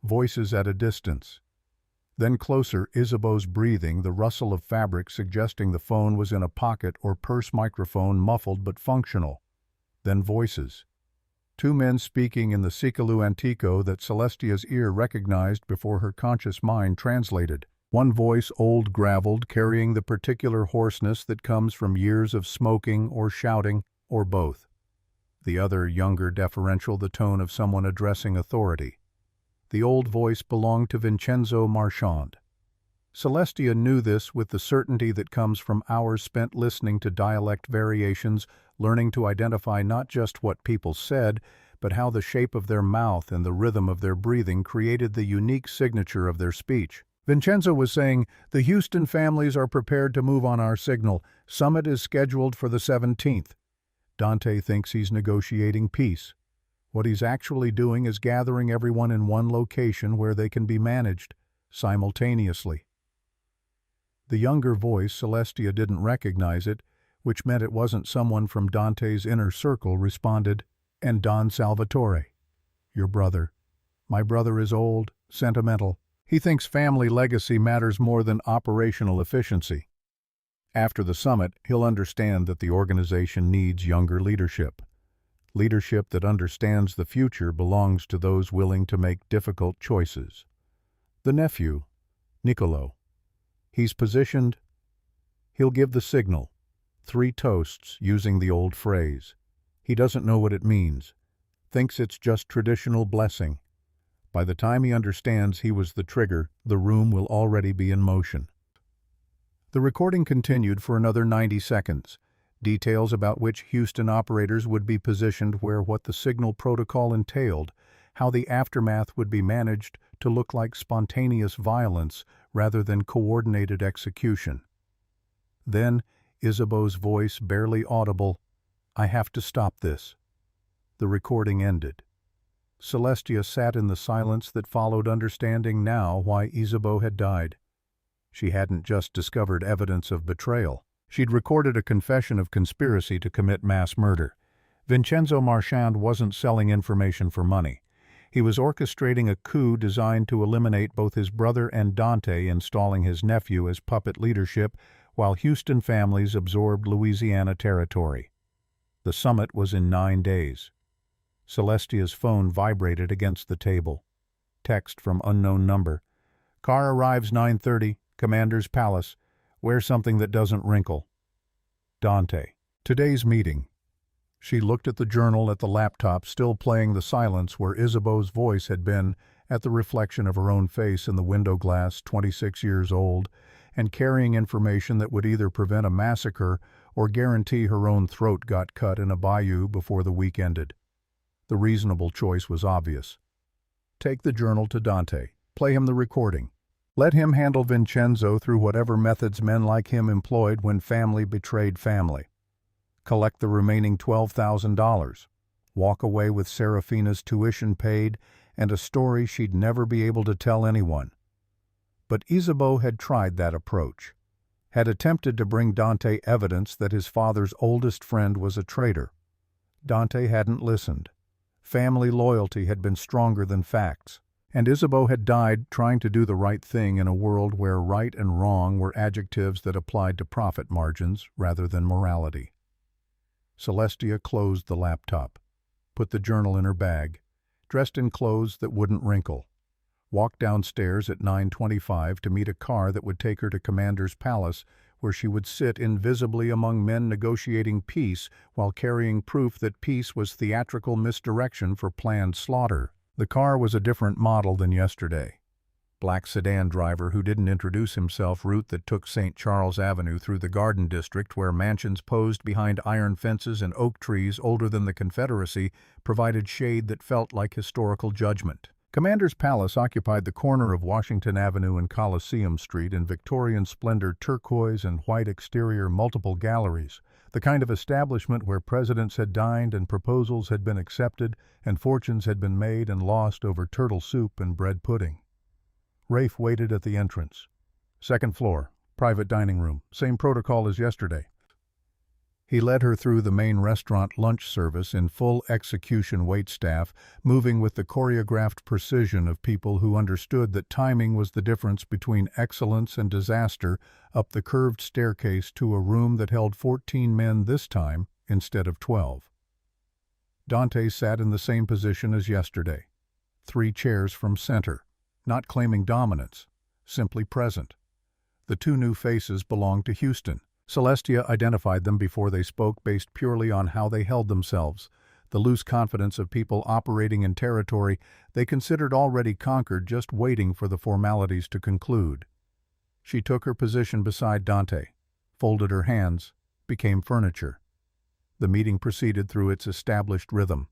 Voices at a distance. Then closer, Isabeau's breathing, the rustle of fabric suggesting the phone was in a pocket or purse microphone, muffled but functional. Then voices. Two men speaking in the Sicalu Antico that Celestia's ear recognized before her conscious mind translated. One voice old, graveled, carrying the particular hoarseness that comes from years of smoking or shouting, or both. The other, younger, deferential, the tone of someone addressing authority. The old voice belonged to Vincenzo Marchand. Celestia knew this with the certainty that comes from hours spent listening to dialect variations, learning to identify not just what people said, but how the shape of their mouth and the rhythm of their breathing created the unique signature of their speech. Vincenzo was saying, "The Houston families are prepared to move on our signal. Summit is scheduled for the 17th. Dante thinks he's negotiating peace. What he's actually doing is gathering everyone in one location where they can be managed simultaneously." The younger voice, Celestia didn't recognize it, which meant it wasn't someone from Dante's inner circle, responded, "And Don Salvatore, your brother. My brother is old, sentimental. He thinks family legacy matters more than operational efficiency. After the summit, he'll understand that the organization needs younger leadership. Leadership that understands the future belongs to those willing to make difficult choices." The nephew, Niccolo. He's positioned. He'll give the signal. 3 toasts, using the old phrase. He doesn't know what it means. Thinks it's just traditional blessing. By the time he understands he was the trigger, the room will already be in motion. The recording continued for another 90 seconds. Details about which Houston operators would be positioned where, what the signal protocol entailed, how the aftermath would be managed to look like spontaneous violence rather than coordinated execution. Then, Isabeau's voice, barely audible, "I have to stop this." The recording ended. Celestia sat in the silence that followed, understanding now why Isabeau had died. She hadn't just discovered evidence of betrayal. She'd recorded a confession of conspiracy to commit mass murder. Vincenzo Marchand wasn't selling information for money. He was orchestrating a coup designed to eliminate both his brother and Dante, installing his nephew as puppet leadership, while Houston families absorbed Louisiana territory. The summit was in 9 days. Celestia's phone vibrated against the table. Text from unknown number. "Car arrives 9:30, Commander's Palace. Wear something that doesn't wrinkle. Dante." Today's meeting. She looked at the journal at the laptop, still playing the silence where Isabeau's voice had been, at the reflection of her own face in the window glass, 26 years old, and carrying information that would either prevent a massacre or guarantee her own throat got cut in a bayou before the week ended. The reasonable choice was obvious. Take the journal to Dante. Play him the recording. Let him handle Vincenzo through whatever methods men like him employed when family betrayed family. Collect the remaining $12,000. Walk away with Serafina's tuition paid and a story she'd never be able to tell anyone. But Isabeau had tried that approach, had attempted to bring Dante evidence that his father's oldest friend was a traitor. Dante hadn't listened. Family loyalty had been stronger than facts, and Isabeau had died trying to do the right thing in a world where right and wrong were adjectives that applied to profit margins rather than morality. Celestia closed the laptop, put the journal in her bag, dressed in clothes that wouldn't wrinkle, walked downstairs at 9:25 to meet a car that would take her to Commander's Palace, where she would sit invisibly among men negotiating peace while carrying proof that peace was theatrical misdirection for planned slaughter. The car was a different model than yesterday. Black sedan driver who didn't introduce himself, route that took St. Charles Avenue through the Garden District, where mansions posed behind iron fences and oak trees older than the Confederacy provided shade that felt like historical judgment. Commander's Palace occupied the corner of Washington Avenue and Coliseum Street in Victorian splendor, turquoise and white exterior, multiple galleries, the kind of establishment where presidents had dined and proposals had been accepted and fortunes had been made and lost over turtle soup and bread pudding. Rafe waited at the entrance. "Second floor, private dining room, same protocol as yesterday." He led her through the main restaurant lunch service in full execution waitstaff, moving with the choreographed precision of people who understood that timing was the difference between excellence and disaster, up the curved staircase to a room that held 14 men this time instead of 12. Dante sat in the same position as yesterday, 3 chairs from center, not claiming dominance, simply present. The 2 new faces belonged to Houston. Celestia identified them before they spoke based purely on how they held themselves, the loose confidence of people operating in territory they considered already conquered, just waiting for the formalities to conclude. She took her position beside Dante, folded her hands, became furniture. The meeting proceeded through its established rhythm.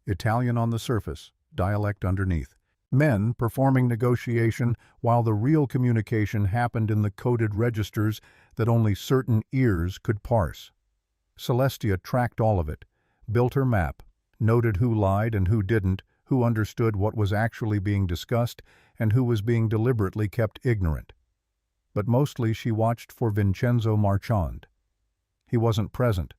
Italian on the surface, dialect underneath. Men performing negotiation while the real communication happened in the coded registers that only certain ears could parse. Celestia tracked all of it, built her map, noted who lied and who didn't, who understood what was actually being discussed and who was being deliberately kept ignorant. But mostly she watched for Vincenzo Marchand. He wasn't present.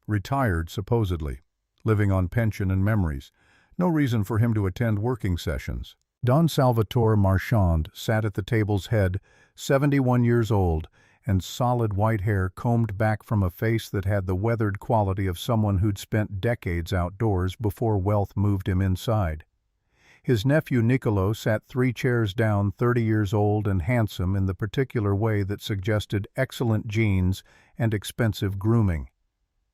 Retired, supposedly, living on pension and memories. No reason for him to attend working sessions. Don Salvatore Marchand sat at the table's head, 71 years old, and solid white hair combed back from a face that had the weathered quality of someone who'd spent decades outdoors before wealth moved him inside. His nephew Niccolo sat 3 chairs down, 30 years old and handsome in the particular way that suggested excellent genes and expensive grooming.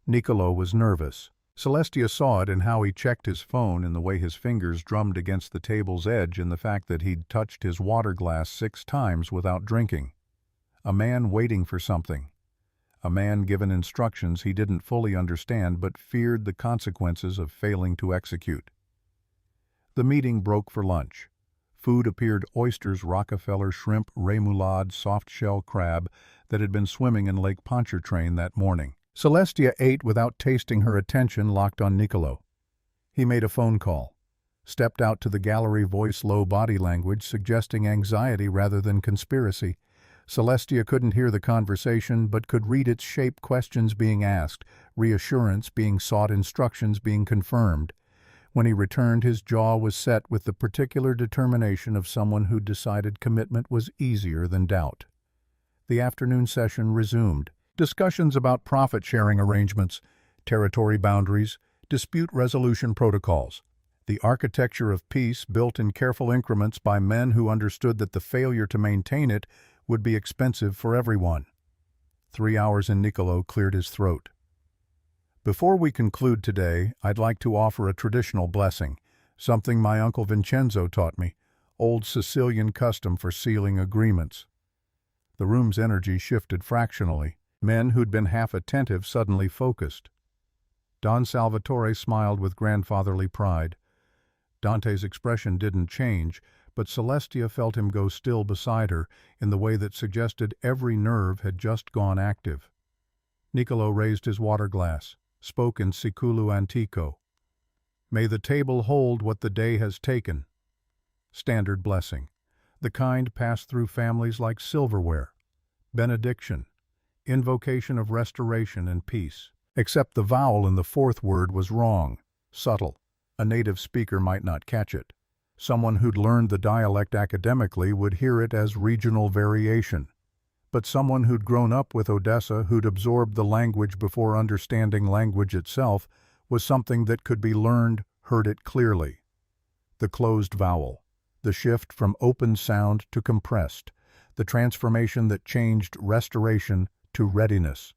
Niccolo was nervous. Celestia saw it in how he checked his phone, in the way his fingers drummed against the table's edge, in the fact that he'd touched his water glass 6 times without drinking. A man waiting for something. A man given instructions he didn't fully understand but feared the consequences of failing to execute. The meeting broke for lunch. Food appeared: oysters, Rockefeller, shrimp, remoulade, soft-shell crab that had been swimming in Lake Pontchartrain that morning. Celestia ate without tasting, her attention locked on Niccolo. He made a phone call, stepped out to the gallery, voice low, body language suggesting anxiety rather than conspiracy. Celestia couldn't hear the conversation but could read its shape: questions being asked, reassurance being sought, instructions being confirmed. When he returned, his jaw was set with the particular determination of someone who decided commitment was easier than doubt. The afternoon session resumed. Discussions about profit-sharing arrangements, territory boundaries, dispute resolution protocols. The architecture of peace built in careful increments by men who understood that the failure to maintain it would be expensive for everyone. 3 hours in Niccolo cleared his throat. Before we conclude today, I'd like to offer a traditional blessing, something my Uncle Vincenzo taught me, old Sicilian custom for sealing agreements. The room's energy shifted fractionally. Men who'd been half attentive suddenly focused. Don Salvatore smiled with grandfatherly pride. Dante's expression didn't change, but Celestia felt him go still beside her in the way that suggested every nerve had just gone active. Niccolo raised his water glass, spoke in Siculo Antico. "May the table hold what the day has taken." Standard blessing, the kind passed through families like silverware. Benediction, invocation of restoration and peace. Except the vowel in the 4th word was wrong, subtle. A native speaker might not catch it. Someone who'd learned the dialect academically would hear it as regional variation. But someone who'd grown up with Odessa, who'd absorbed the language before understanding language itself, was something that could be learned, heard it clearly. The closed vowel, the shift from open sound to compressed, the transformation that changed restoration to readiness.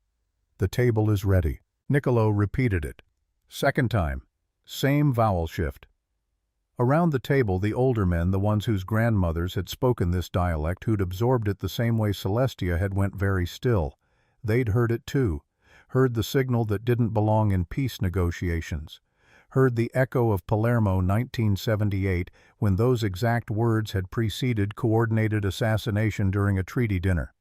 The table is ready. Niccolo repeated it. 2nd time, same vowel shift. Around the table, the older men, the ones whose grandmothers had spoken this dialect, who'd absorbed it the same way Celestia had, went very still. They'd heard it too, heard the signal that didn't belong in peace negotiations, heard the echo of Palermo 1978 when those exact words had preceded coordinated assassination during a treaty dinner.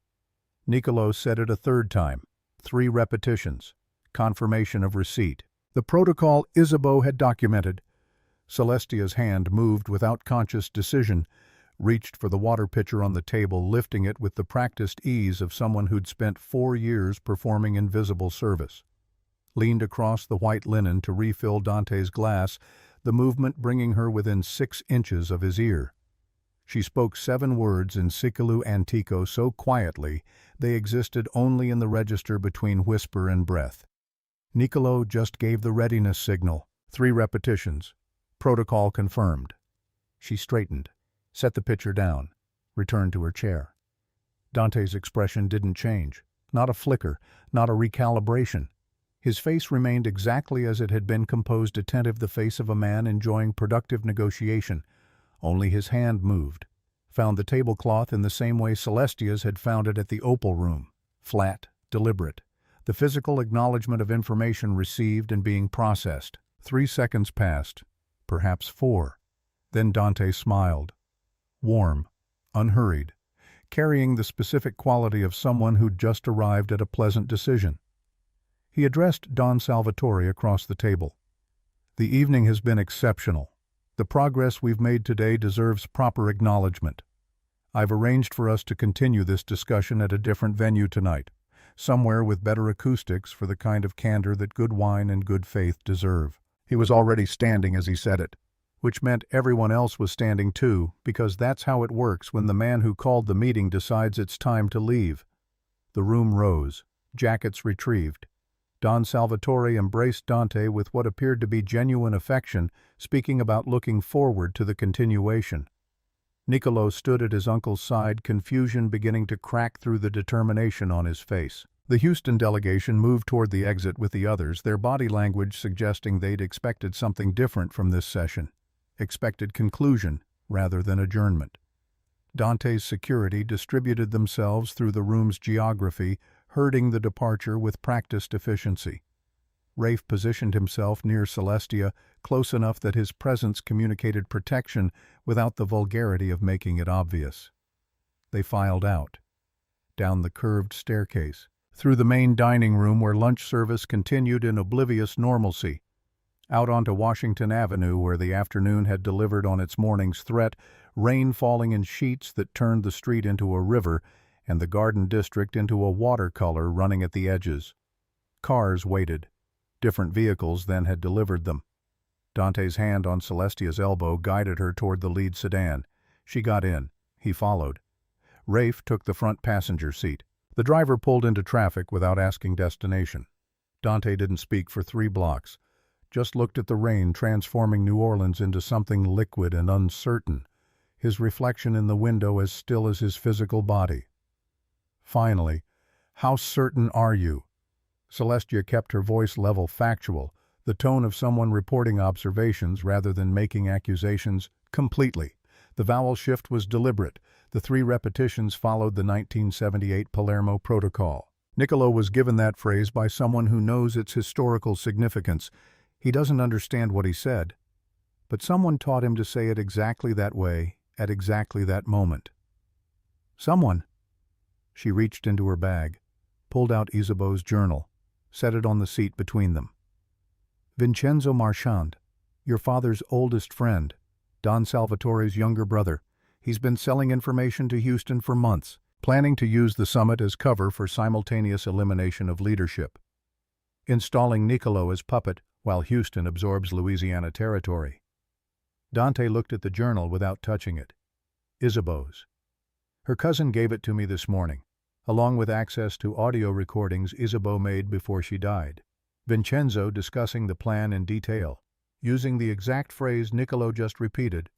Niccolo said it a 3rd time, 3 repetitions, confirmation of receipt. The protocol Isabeau had documented. Celestia's hand moved without conscious decision, reached for the water pitcher on the table, lifting it with the practiced ease of someone who'd spent 4 years performing invisible service. leaned across the white linen to refill Dante's glass, the movement bringing her within 6 inches of his ear. She spoke 7 words in Sicalu Antico so quietly they existed only in the register between whisper and breath. Niccolo just gave the readiness signal. 3 repetitions. Protocol confirmed. She straightened, set the pitcher down, returned to her chair. Dante's expression didn't change. Not a flicker, not a recalibration. His face remained exactly as it had been, composed, attentive, the face of a man enjoying productive negotiation. Only his hand moved. Found the tablecloth in the same way Celestia's had found it at the Opal Room. Flat, deliberate. The physical acknowledgement of information received and being processed. 3 seconds passed. Perhaps 4. Then Dante smiled. Warm, unhurried, carrying the specific quality of someone who'd just arrived at a pleasant decision. He addressed Don Salvatore across the table. The evening has been exceptional. The progress we've made today deserves proper acknowledgement. I've arranged for us to continue this discussion at a different venue tonight, somewhere with better acoustics for the kind of candor that good wine and good faith deserve. He was already standing as he said it, which meant everyone else was standing too, because that's how it works when the man who called the meeting decides it's time to leave. The room rose, jackets retrieved. Don Salvatore embraced Dante with what appeared to be genuine affection, speaking about looking forward to the continuation. Niccolo stood at his uncle's side, confusion beginning to crack through the determination on his face. The Houston delegation moved toward the exit with the others, their body language suggesting they'd expected something different from this session. Expected conclusion rather than adjournment. Dante's security distributed themselves through the room's geography, herding the departure with practiced efficiency. Rafe positioned himself near Celestia, close enough that his presence communicated protection without the vulgarity of making it obvious. They filed out, down the curved staircase, through the main dining room where lunch service continued in oblivious normalcy, out onto Washington Avenue where the afternoon had delivered on its morning's threat, rain falling in sheets that turned the street into a river and the Garden District into a watercolor running at the edges. Cars waited. Different vehicles then had delivered them. Dante's hand on Celestia's elbow guided her toward the lead sedan. She got in. He followed. Rafe took the front passenger seat. The driver pulled into traffic without asking destination. Dante didn't speak for 3 blocks. Just looked at the rain transforming New Orleans into something liquid and uncertain, his reflection in the window as still as his physical body. Finally, "How certain are you?" Celestia kept her voice level, factual, the tone of someone reporting observations rather than making accusations. "Completely." The vowel shift was deliberate. The 3 repetitions followed the 1978 Palermo Protocol. Niccolo was given that phrase by someone who knows its historical significance. He doesn't understand what he said, but someone taught him to say it exactly that way, at exactly that moment. Someone. She reached into her bag, pulled out Isabeau's journal, set it on the seat between them. Vincenzo Marchand, your father's oldest friend, Don Salvatore's younger brother. He's been selling information to Houston for months, planning to use the summit as cover for simultaneous elimination of leadership. Installing Niccolo as puppet while Houston absorbs Louisiana territory. Dante looked at the journal without touching it. Isabeau's. Her cousin gave it to me this morning, along with access to audio recordings Isabeau made before she died. Vincenzo discussing the plan in detail, using the exact phrase Niccolo just repeated.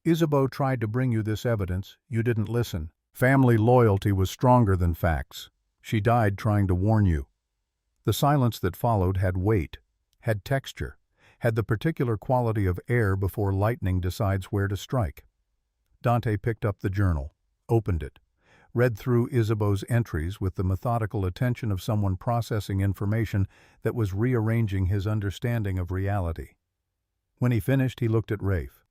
Isabeau tried to bring you this evidence, you didn't listen. Family loyalty was stronger than facts. She died trying to warn you. The silence that followed had weight, had texture, had the particular quality of air before lightning decides where to strike. Dante picked up the journal, opened it, read through Isabeau's entries with the methodical attention of someone processing information that was rearranging his understanding of reality. When he finished, he looked at Rafe.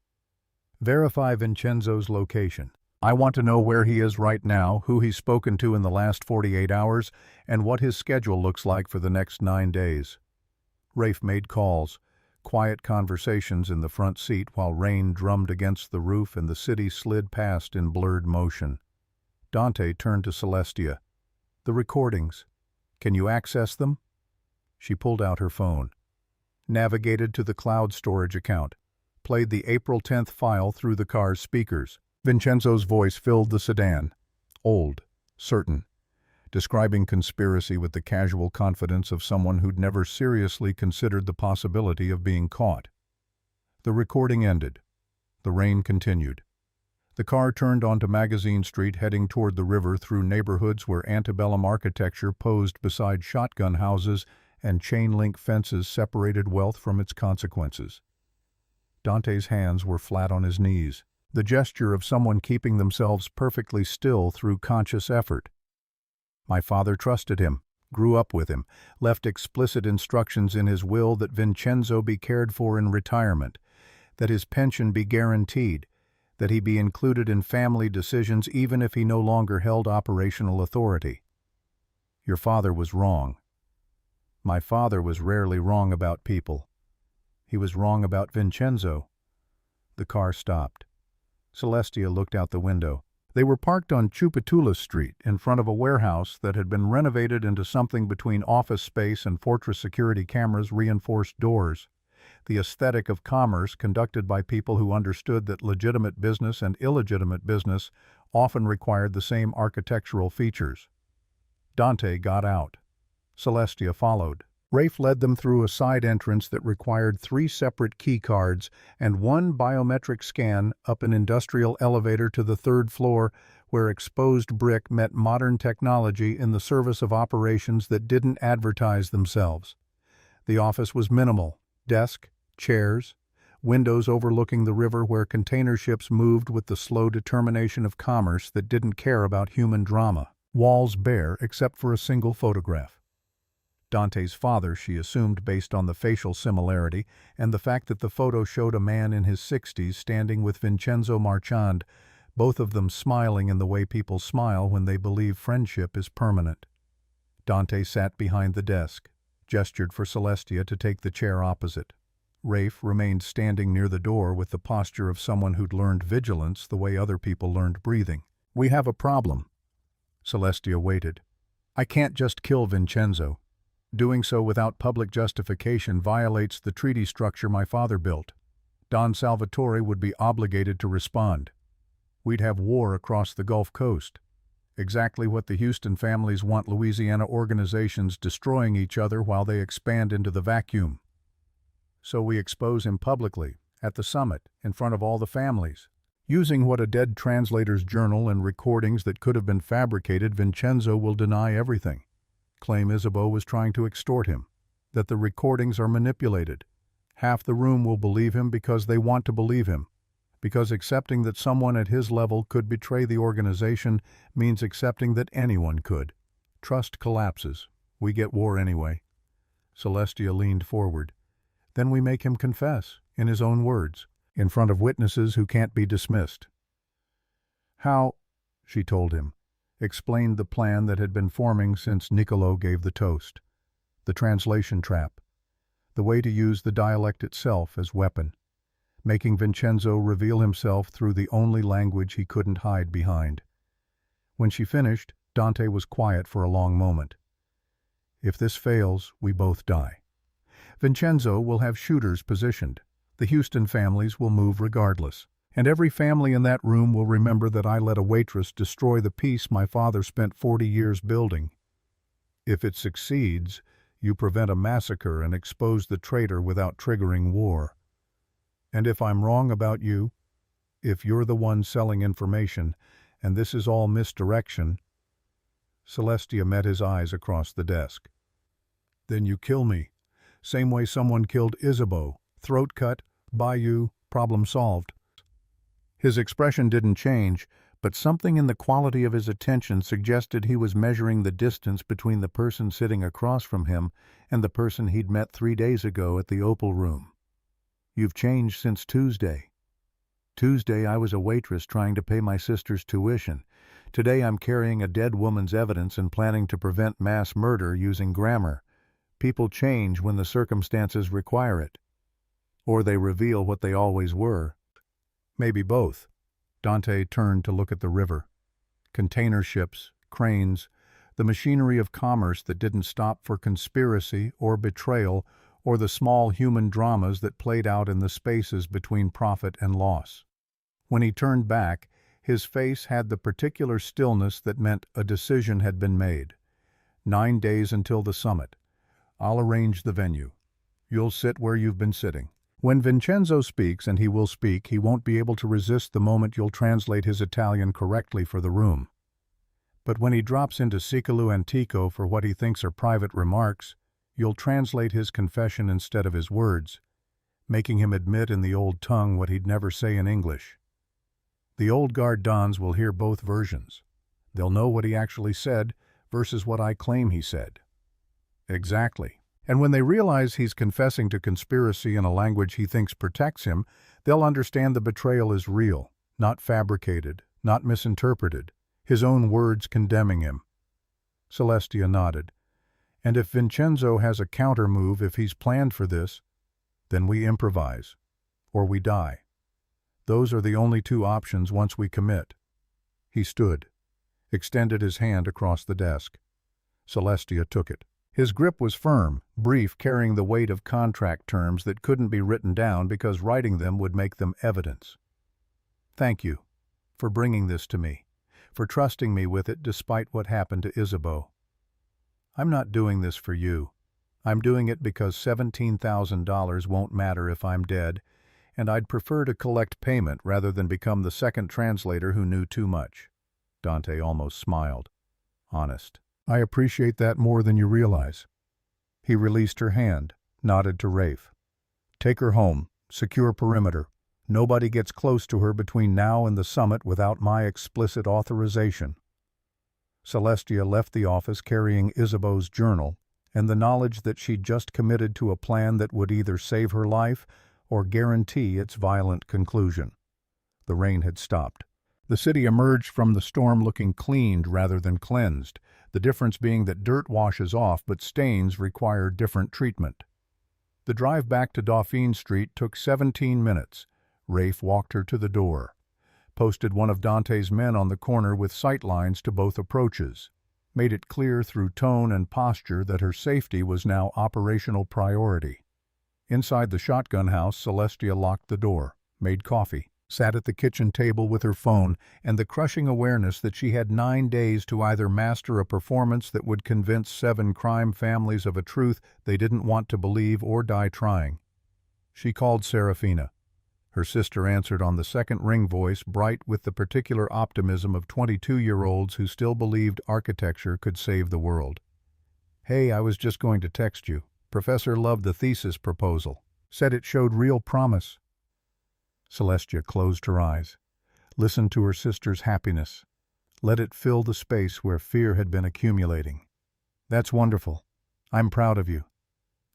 Verify Vincenzo's location. I want to know where he is right now, who he's spoken to in the last 48 hours, and what his schedule looks like for the next 9 days. Rafe made calls, quiet conversations in the front seat while rain drummed against the roof and the city slid past in blurred motion. Dante turned to Celestia. The recordings. Can you access them? She pulled out her phone, navigated to the cloud storage account, played the April 10th file through the car's speakers. Vincenzo's voice filled the sedan, old, certain, describing conspiracy with the casual confidence of someone who'd never seriously considered the possibility of being caught. The recording ended. The rain continued. The car turned onto Magazine Street, heading toward the river through neighborhoods where antebellum architecture posed beside shotgun houses and chain-link fences separated wealth from its consequences. Dante's hands were flat on his knees, the gesture of someone keeping themselves perfectly still through conscious effort. My father trusted him, grew up with him, left explicit instructions in his will that Vincenzo be cared for in retirement, that his pension be guaranteed, that he be included in family decisions even if he no longer held operational authority. Your father was wrong. My father was rarely wrong about people. He was wrong about Vincenzo. The car stopped. Celestia looked out the window. They were parked on Chupatula Street in front of a warehouse that had been renovated into something between office space and fortress security cameras, reinforced doors. The aesthetic of commerce conducted by people who understood that legitimate business and illegitimate business often required the same architectural features. Dante got out. Celestia followed. Rafe led them through a side entrance that required 3 separate key cards and 1 biometric scan up an industrial elevator to the 3rd floor where exposed brick met modern technology in the service of operations that didn't advertise themselves. The office was minimal. Desk, chairs, windows overlooking the river where container ships moved with the slow determination of commerce that didn't care about human drama. Walls bare except for a single photograph. Dante's father, she assumed based on the facial similarity and the fact that the photo showed a man in his 60s standing with Vincenzo Marchand, both of them smiling in the way people smile when they believe friendship is permanent. Dante sat behind the desk, gestured for Celestia to take the chair opposite. Rafe remained standing near the door with the posture of someone who'd learned vigilance the way other people learned breathing. "We have a problem." Celestia waited. "I can't just kill Vincenzo. Doing so without public justification violates the treaty structure my father built. Don Salvatore would be obligated to respond. We'd have war across the Gulf Coast. Exactly what the Houston families want Louisiana organizations destroying each other while they expand into the vacuum. So we expose him publicly, at the summit, in front of all the families. Using what a dead translator's journal and recordings that could have been fabricated, Vincenzo will deny everything. Claim Isabeau was trying to extort him, that the recordings are manipulated. Half the room will believe him because they want to believe him, because accepting that someone at his level could betray the organization means accepting that anyone could. Trust collapses. We get war anyway." Celestia leaned forward. "Then we make him confess, in his own words, in front of witnesses who can't be dismissed." "How?" she told him. Explained the plan that had been forming since Niccolo gave the toast. The translation trap. The way to use the dialect itself as weapon. Making Vincenzo reveal himself through the only language he couldn't hide behind. When she finished, Dante was quiet for a long moment. "If this fails, we both die. Vincenzo will have shooters positioned. The Houston families will move regardless. And every family in that room will remember that I let a waitress destroy the peace my father spent 40 years building. If it succeeds, you prevent a massacre and expose the traitor without triggering war. And if I'm wrong about you, if you're the one selling information, and this is all misdirection..." Celestia met his eyes across the desk. "Then you kill me. Same way someone killed Isabeau. Throat cut, bayou, problem solved." His expression didn't change, but something in the quality of his attention suggested he was measuring the distance between the person sitting across from him and the person he'd met 3 days ago at the Opal Room. "You've changed since Tuesday. Tuesday I was a waitress trying to pay my sister's tuition. Today I'm carrying a dead woman's evidence and planning to prevent mass murder using grammar. People change when the circumstances require it. Or they reveal what they always were." "Maybe both." Dante turned to look at the river. Container ships, cranes, the machinery of commerce that didn't stop for conspiracy or betrayal or the small human dramas that played out in the spaces between profit and loss. When he turned back, his face had the particular stillness that meant a decision had been made. 9 days until the summit. I'll arrange the venue. You'll sit where you've been sitting. When Vincenzo speaks, and he will speak, he won't be able to resist the moment you'll translate his Italian correctly for the room. But when he drops into Sicalo Antico for what he thinks are private remarks, you'll translate his confession instead of his words, making him admit in the old tongue what he'd never say in English. The old guard dons will hear both versions. They'll know what he actually said versus what I claim he said. Exactly. And when they realize he's confessing to conspiracy in a language he thinks protects him, they'll understand the betrayal is real, not fabricated, not misinterpreted, his own words condemning him. Celestia nodded. And if Vincenzo has a counter-move, if he's planned for this, then we improvise, or we die. Those are the only two options once we commit. He stood, extended his hand across the desk. Celestia took it. His grip was firm, brief, carrying the weight of contract terms that couldn't be written down because writing them would make them evidence. Thank you for bringing this to me, for trusting me with it despite what happened to Isabeau. I'm not doing this for you. I'm doing it because $17,000 won't matter if I'm dead, and I'd prefer to collect payment rather than become the second translator who knew too much. Dante almost smiled. Honest. I appreciate that more than you realize. He released her hand, nodded to Rafe. Take her home, secure perimeter. Nobody gets close to her between now and the summit without my explicit authorization. Celestia left the office carrying Isabeau's journal and the knowledge that she'd just committed to a plan that would either save her life or guarantee its violent conclusion. The rain had stopped. The city emerged from the storm looking cleaned rather than cleansed, the difference being that dirt washes off but stains require different treatment. The drive back to Dauphine Street took 17 minutes. Rafe walked her to the door, posted one of Dante's men on the corner with sight lines to both approaches, made it clear through tone and posture that her safety was now operational priority. Inside the shotgun house, Celestia locked the door, made coffee, sat at the kitchen table with her phone and the crushing awareness that she had 9 days to either master a performance that would convince 7 crime families of a truth they didn't want to believe or die trying. She called Serafina. Her sister answered on the second ring voice, bright with the particular optimism of 22-year-olds who still believed architecture could save the world. Hey, I was just going to text you. Professor loved the thesis proposal. Said it showed real promise. Celestia closed her eyes, listened to her sister's happiness, let it fill the space where fear had been accumulating. That's wonderful. I'm proud of you.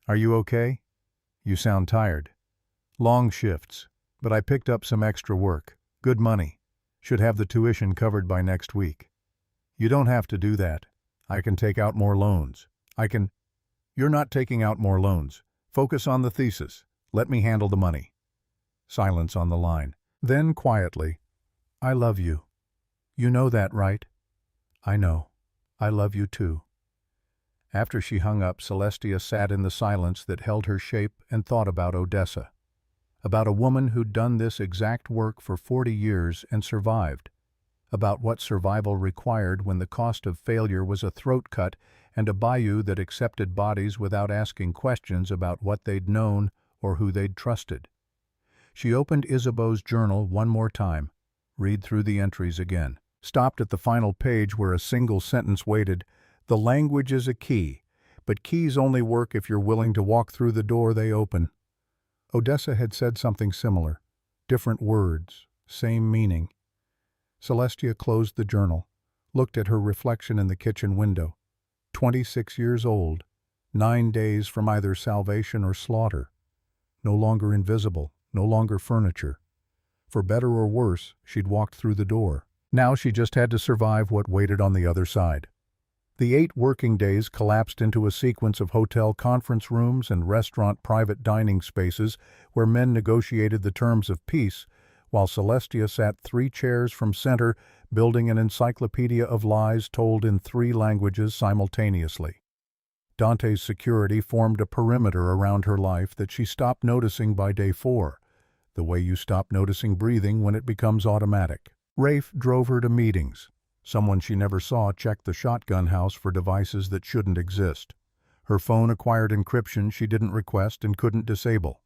Are you okay? You sound tired. Long shifts, but I picked up some extra work. Good money. Should have the tuition covered by next week. You don't have to do that. I can take out more loans. You're not taking out more loans. Focus on the thesis. Let me handle the money. Silence on the line. Then, quietly, I love you. You know that, right? I know. I love you too. After she hung up, Celestia sat in the silence that held her shape and thought about Odessa. About a woman who'd done this exact work for 40 years and survived. About what survival required when the cost of failure was a throat cut and a bayou that accepted bodies without asking questions about what they'd known or who they'd trusted. She opened Isabeau's journal one more time, read through the entries again, stopped at the final page where a single sentence waited. The language is a key, but keys only work if you're willing to walk through the door they open. Odessa had said something similar, different words, same meaning. Celestia closed the journal, looked at her reflection in the kitchen window. 26 years old, 9 days from either salvation or slaughter. No longer invisible, no longer furniture. For better or worse, she'd walked through the door. Now she just had to survive what waited on the other side. The 8 working days collapsed into a sequence of hotel conference rooms and restaurant private dining spaces where men negotiated the terms of peace, while Celestia sat 3 chairs from center building an encyclopedia of lies told in 3 languages simultaneously. Dante's security formed a perimeter around her life that she stopped noticing by day 4, the way you stop noticing breathing when it becomes automatic. Rafe drove her to meetings. Someone she never saw checked the shotgun house for devices that shouldn't exist. Her phone acquired encryption she didn't request and couldn't disable.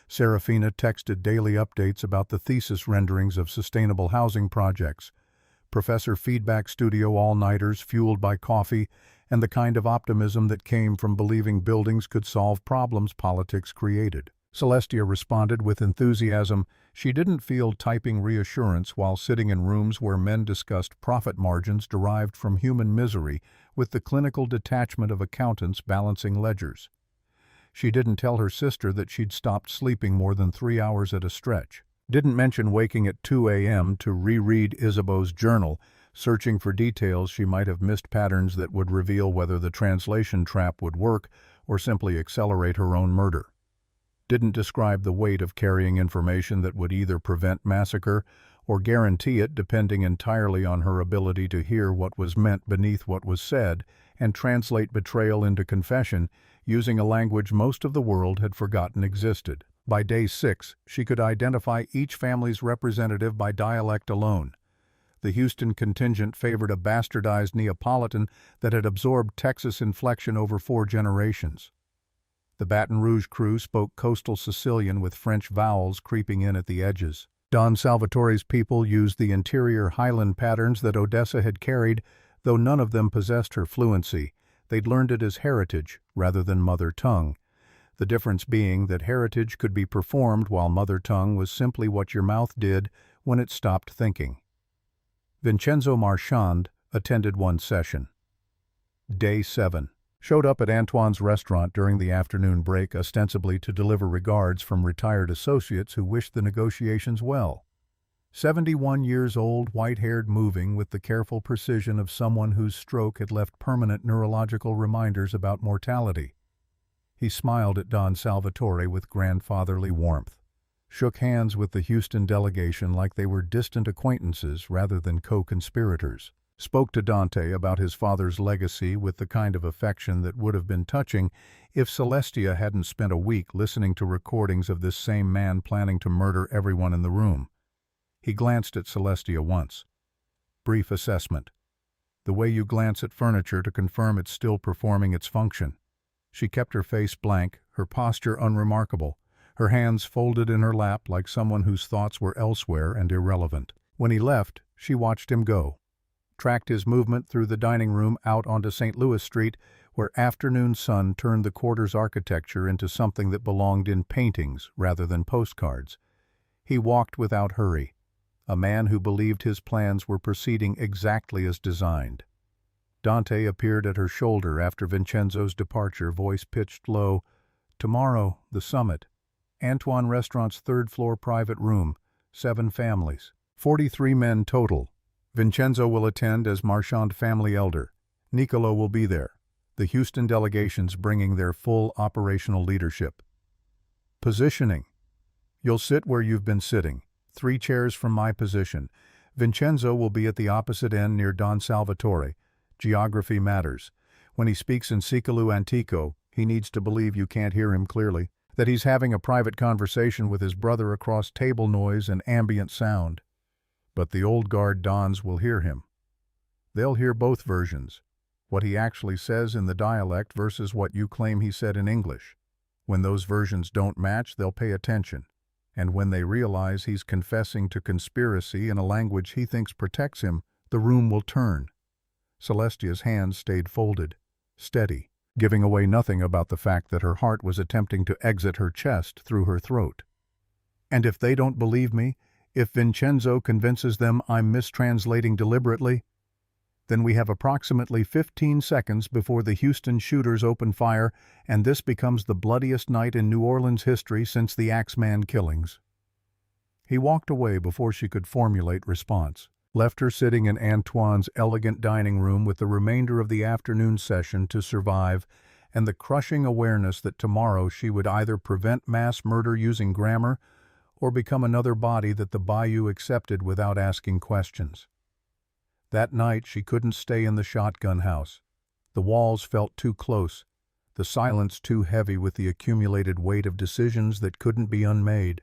Serafina texted daily updates about the thesis renderings of sustainable housing projects, professor feedback studio all-nighters fueled by coffee, and the kind of optimism that came from believing buildings could solve problems politics created. Celestia responded with enthusiasm. She didn't feel typing reassurance while sitting in rooms where men discussed profit margins derived from human misery with the clinical detachment of accountants balancing ledgers. She didn't tell her sister that she'd stopped sleeping more than 3 hours at a stretch. Didn't mention waking at 2 a.m. to reread Isabeau's journal, searching for details she might have missed, patterns that would reveal whether the translation trap would work or simply accelerate her own murder. Didn't describe the weight of carrying information that would either prevent massacre or guarantee it, depending entirely on her ability to hear what was meant beneath what was said and translate betrayal into confession using a language most of the world had forgotten existed. By day 6, she could identify each family's representative by dialect alone. The Houston contingent favored a bastardized Neapolitan that had absorbed Texas inflection over 4 generations. The Baton Rouge crew spoke coastal Sicilian with French vowels creeping in at the edges. Don Salvatore's people used the interior Highland patterns that Odessa had carried, though none of them possessed her fluency. They'd learned it as heritage rather than mother tongue. The difference being that heritage could be performed while mother tongue was simply what your mouth did when it stopped thinking. Vincenzo Marchand attended one session. Day 7. Showed up at Antoine's restaurant during the afternoon break, ostensibly to deliver regards from retired associates who wished the negotiations well. 71 years old, white-haired, moving with the careful precision of someone whose stroke had left permanent neurological reminders about mortality. He smiled at Don Salvatore with grandfatherly warmth, shook hands with the Houston delegation like they were distant acquaintances rather than co-conspirators, spoke to Dante about his father's legacy with the kind of affection that would have been touching if Celestia hadn't spent a week listening to recordings of this same man planning to murder everyone in the room. He glanced at Celestia once. Brief assessment. The way you glance at furniture to confirm it's still performing its function. She kept her face blank, her posture unremarkable, her hands folded in her lap like someone whose thoughts were elsewhere and irrelevant. When he left, she watched him go. Tracked his movement through the dining room out onto St. Louis Street, where afternoon sun turned the quarter's architecture into something that belonged in paintings rather than postcards. He walked without hurry, a man who believed his plans were proceeding exactly as designed. Dante appeared at her shoulder after Vincenzo's departure, voice pitched low. Tomorrow, the summit. Antoine Restaurant's 3rd-floor private room, 7 families, 43 men total. Vincenzo will attend as Marchand family elder. Niccolo will be there. The Houston delegation's bringing their full operational leadership. Positioning. You'll sit where you've been sitting, 3 chairs from my position. Vincenzo will be at the opposite end near Don Salvatore. Geography matters. When he speaks in Siculu Antico, he needs to believe you can't hear him clearly, that he's having a private conversation with his brother across table noise and ambient sound. But the old guard dons will hear him. They'll hear both versions, what he actually says in the dialect versus what you claim he said in English. When those versions don't match, they'll pay attention. And when they realize he's confessing to conspiracy in a language he thinks protects him, the room will turn. Celestia's hands stayed folded, steady, giving away nothing about the fact that her heart was attempting to exit her chest through her throat. And if they don't believe me, if Vincenzo convinces them I'm mistranslating deliberately, then we have approximately 15 seconds before the Houston shooters open fire, and this becomes the bloodiest night in New Orleans history since the Axeman killings. He walked away before she could formulate response, left her sitting in Antoine's elegant dining room with the remainder of the afternoon session to survive, and the crushing awareness that tomorrow she would either prevent mass murder using grammar or become another body that the Bayou accepted without asking questions. That night she couldn't stay in the shotgun house. The walls felt too close, the silence too heavy with the accumulated weight of decisions that couldn't be unmade.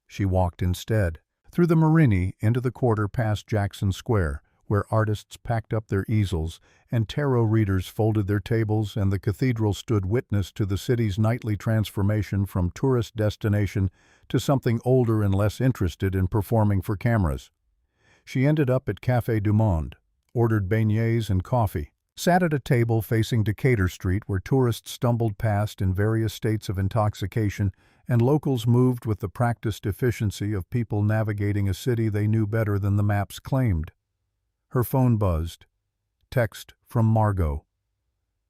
She walked instead, through the Marini into the quarter past Jackson Square, where artists packed up their easels and tarot readers folded their tables and the cathedral stood witness to the city's nightly transformation from tourist destination to something older and less interested in performing for cameras. She ended up at Café du Monde, ordered beignets and coffee, sat at a table facing Decatur Street where tourists stumbled past in various states of intoxication and locals moved with the practiced efficiency of people navigating a city they knew better than the maps claimed. Her phone buzzed. Text from Margot.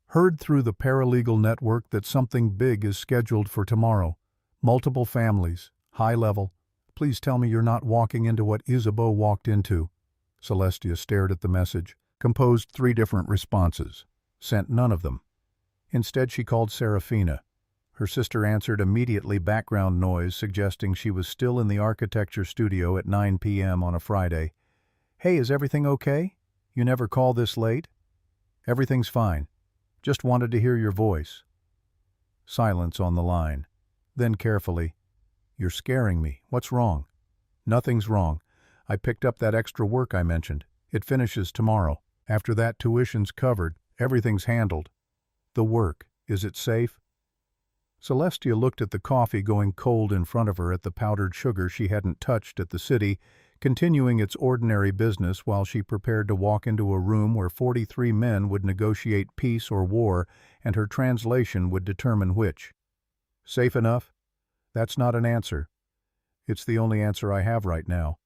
Heard through the paralegal network that something big is scheduled for tomorrow. Multiple families, high level. Please tell me you're not walking into what Isabeau walked into. Celestia stared at the message, composed 3 different responses, sent none of them. Instead she called Serafina. Her sister answered immediately, background noise suggesting she was still in the architecture studio at 9 p.m. on a Friday. Hey, is everything okay? You never call this late? Everything's fine. Just wanted to hear your voice. Silence on the line. Then carefully, You're scaring me. What's wrong? Nothing's wrong. I picked up that extra work I mentioned. It finishes tomorrow. After that, tuition's covered. Everything's handled. The work, is it safe? Celestia looked at the coffee going cold in front of her, at the powdered sugar she hadn't touched at the city, continuing its ordinary business while she prepared to walk into a room where 43 men would negotiate peace or war, and her translation would determine which. Safe enough? That's not an answer. It's the only answer I have right now.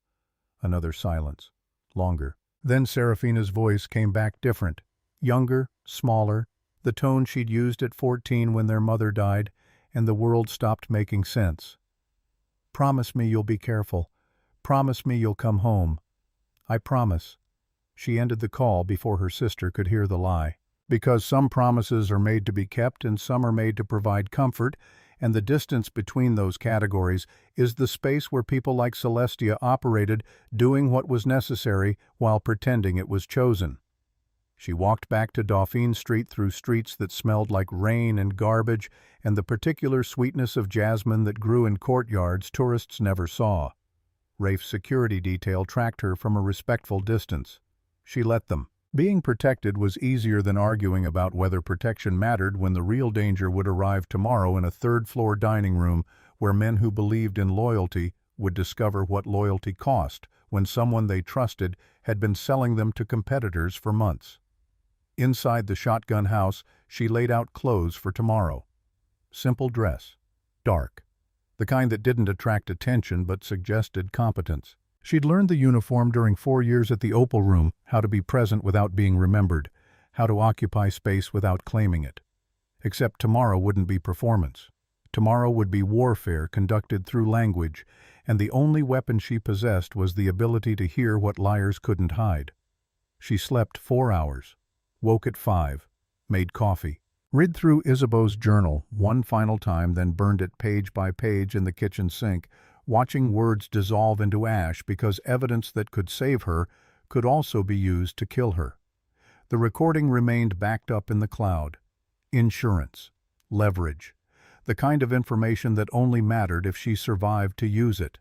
Another silence. Longer. Then Serafina's voice came back different. Younger, smaller, the tone she'd used at 14 when their mother died, and the world stopped making sense. Promise me you'll be careful. Promise me you'll come home. I promise. She ended the call before her sister could hear the lie. Because some promises are made to be kept and some are made to provide comfort, and the distance between those categories is the space where people like Celestia operated, doing what was necessary while pretending it was chosen. She walked back to Dauphine Street through streets that smelled like rain and garbage and the particular sweetness of jasmine that grew in courtyards tourists never saw. Rafe's security detail tracked her from a respectful distance. She let them. Being protected was easier than arguing about whether protection mattered when the real danger would arrive tomorrow in a third-floor dining room where men who believed in loyalty would discover what loyalty cost when someone they trusted had been selling them to competitors for months. Inside the shotgun house, she laid out clothes for tomorrow. Simple dress. Dark. The kind that didn't attract attention but suggested competence. She'd learned the uniform during 4 years at the Opal Room, how to be present without being remembered, how to occupy space without claiming it. Except tomorrow wouldn't be performance. Tomorrow would be warfare conducted through language, and the only weapon she possessed was the ability to hear what liars couldn't hide. She slept 4 hours. Woke at 5, made coffee, read through Isabeau's journal one final time, then burned it page by page in the kitchen sink, watching words dissolve into ash because evidence that could save her could also be used to kill her. The recording remained backed up in the cloud. Insurance. Leverage. The kind of information that only mattered if she survived to use it.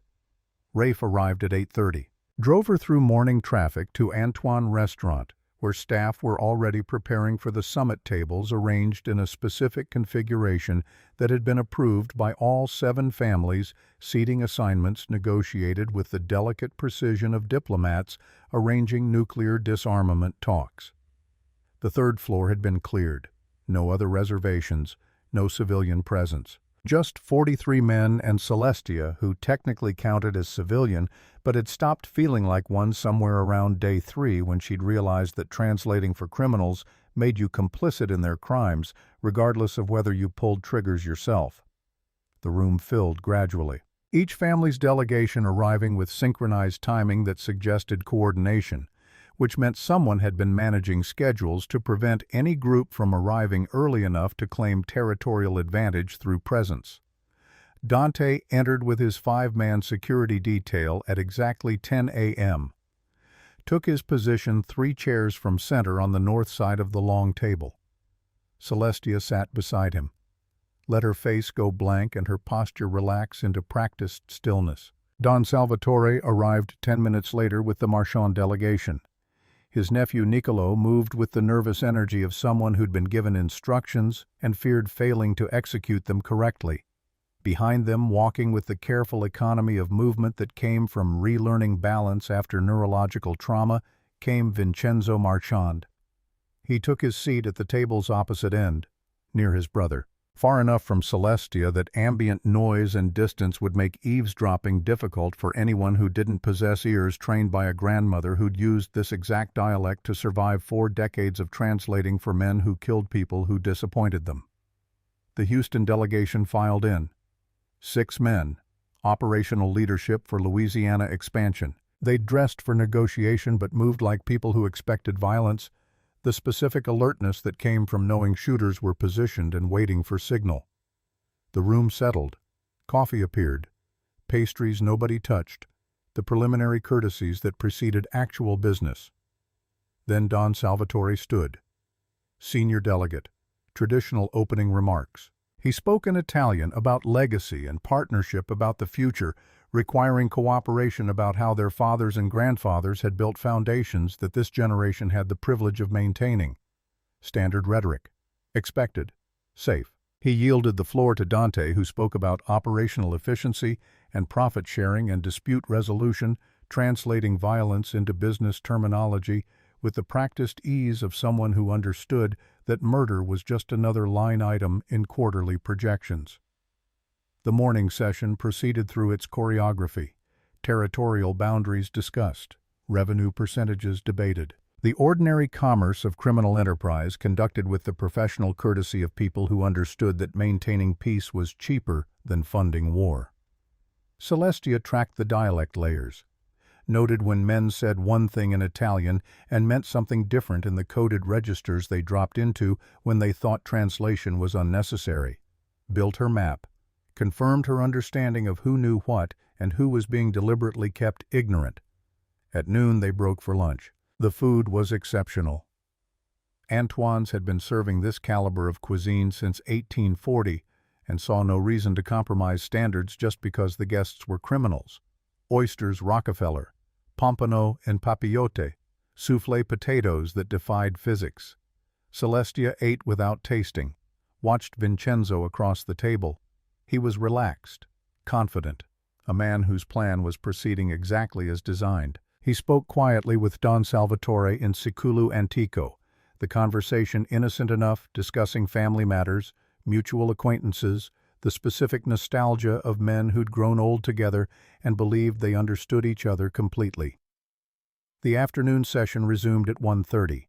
Rafe arrived at 8:30. Drove her through morning traffic to Antoine Restaurant, where staff were already preparing for the summit tables arranged in a specific configuration that had been approved by all 7 families, seating assignments negotiated with the delicate precision of diplomats arranging nuclear disarmament talks. The 3rd floor had been cleared. No other reservations, no civilian presence. Just 43 men and Celestia, who technically counted as civilian, but had stopped feeling like one somewhere around day 3 when she'd realized that translating for criminals made you complicit in their crimes, regardless of whether you pulled triggers yourself. The room filled gradually. Each family's delegation arriving with synchronized timing that suggested coordination, which meant someone had been managing schedules to prevent any group from arriving early enough to claim territorial advantage through presence. Dante entered with his 5-man security detail at exactly 10 a.m. took his position 3 chairs from center on the north side of the long table. Celestia sat beside him. Let her face go blank and her posture relax into practiced stillness. Don Salvatore arrived 10 minutes later with the Marchand delegation. His nephew Niccolo moved with the nervous energy of someone who'd been given instructions and feared failing to execute them correctly. Behind them, walking with the careful economy of movement that came from relearning balance after neurological trauma, came Vincenzo Marchand. He took his seat at the table's opposite end, near his brother, far enough from Celestia that ambient noise and distance would make eavesdropping difficult for anyone who didn't possess ears trained by a grandmother who'd used this exact dialect to survive 4 decades of translating for men who killed people who disappointed them. The Houston delegation filed in. 6 men, operational leadership for Louisiana expansion. They'd dressed for negotiation but moved like people who expected violence, the specific alertness that came from knowing shooters were positioned and waiting for signal. The room settled. Coffee appeared. Pastries nobody touched. The preliminary courtesies that preceded actual business. Then Don Salvatore stood. Senior delegate. Traditional opening remarks. He spoke in Italian about legacy and partnership about the future, requiring cooperation about how their fathers and grandfathers had built foundations that this generation had the privilege of maintaining. Standard rhetoric. Expected. Safe. He yielded the floor to Dante, who spoke about operational efficiency and profit sharing and dispute resolution, translating violence into business terminology with the practiced ease of someone who understood that murder was just another line item in quarterly projections. The morning session proceeded through its choreography. Territorial boundaries discussed. Revenue percentages debated. The ordinary commerce of criminal enterprise conducted with the professional courtesy of people who understood that maintaining peace was cheaper than funding war. Celestia tracked the dialect layers, noted when men said one thing in Italian and meant something different in the coded registers they dropped into when they thought translation was unnecessary, built her map, confirmed her understanding of who knew what and who was being deliberately kept ignorant. At noon they broke for lunch. The food was exceptional. Antoine's had been serving this caliber of cuisine since 1840 and saw no reason to compromise standards just because the guests were criminals. Oysters Rockefeller, pompano and papillote, soufflé potatoes that defied physics. Celestia ate without tasting, watched Vincenzo across the table. He was relaxed, confident, a man whose plan was proceeding exactly as designed. He spoke quietly with Don Salvatore in Siculu Antico, the conversation innocent enough, discussing family matters, mutual acquaintances, the specific nostalgia of men who'd grown old together and believed they understood each other completely. The afternoon session resumed at 1:30.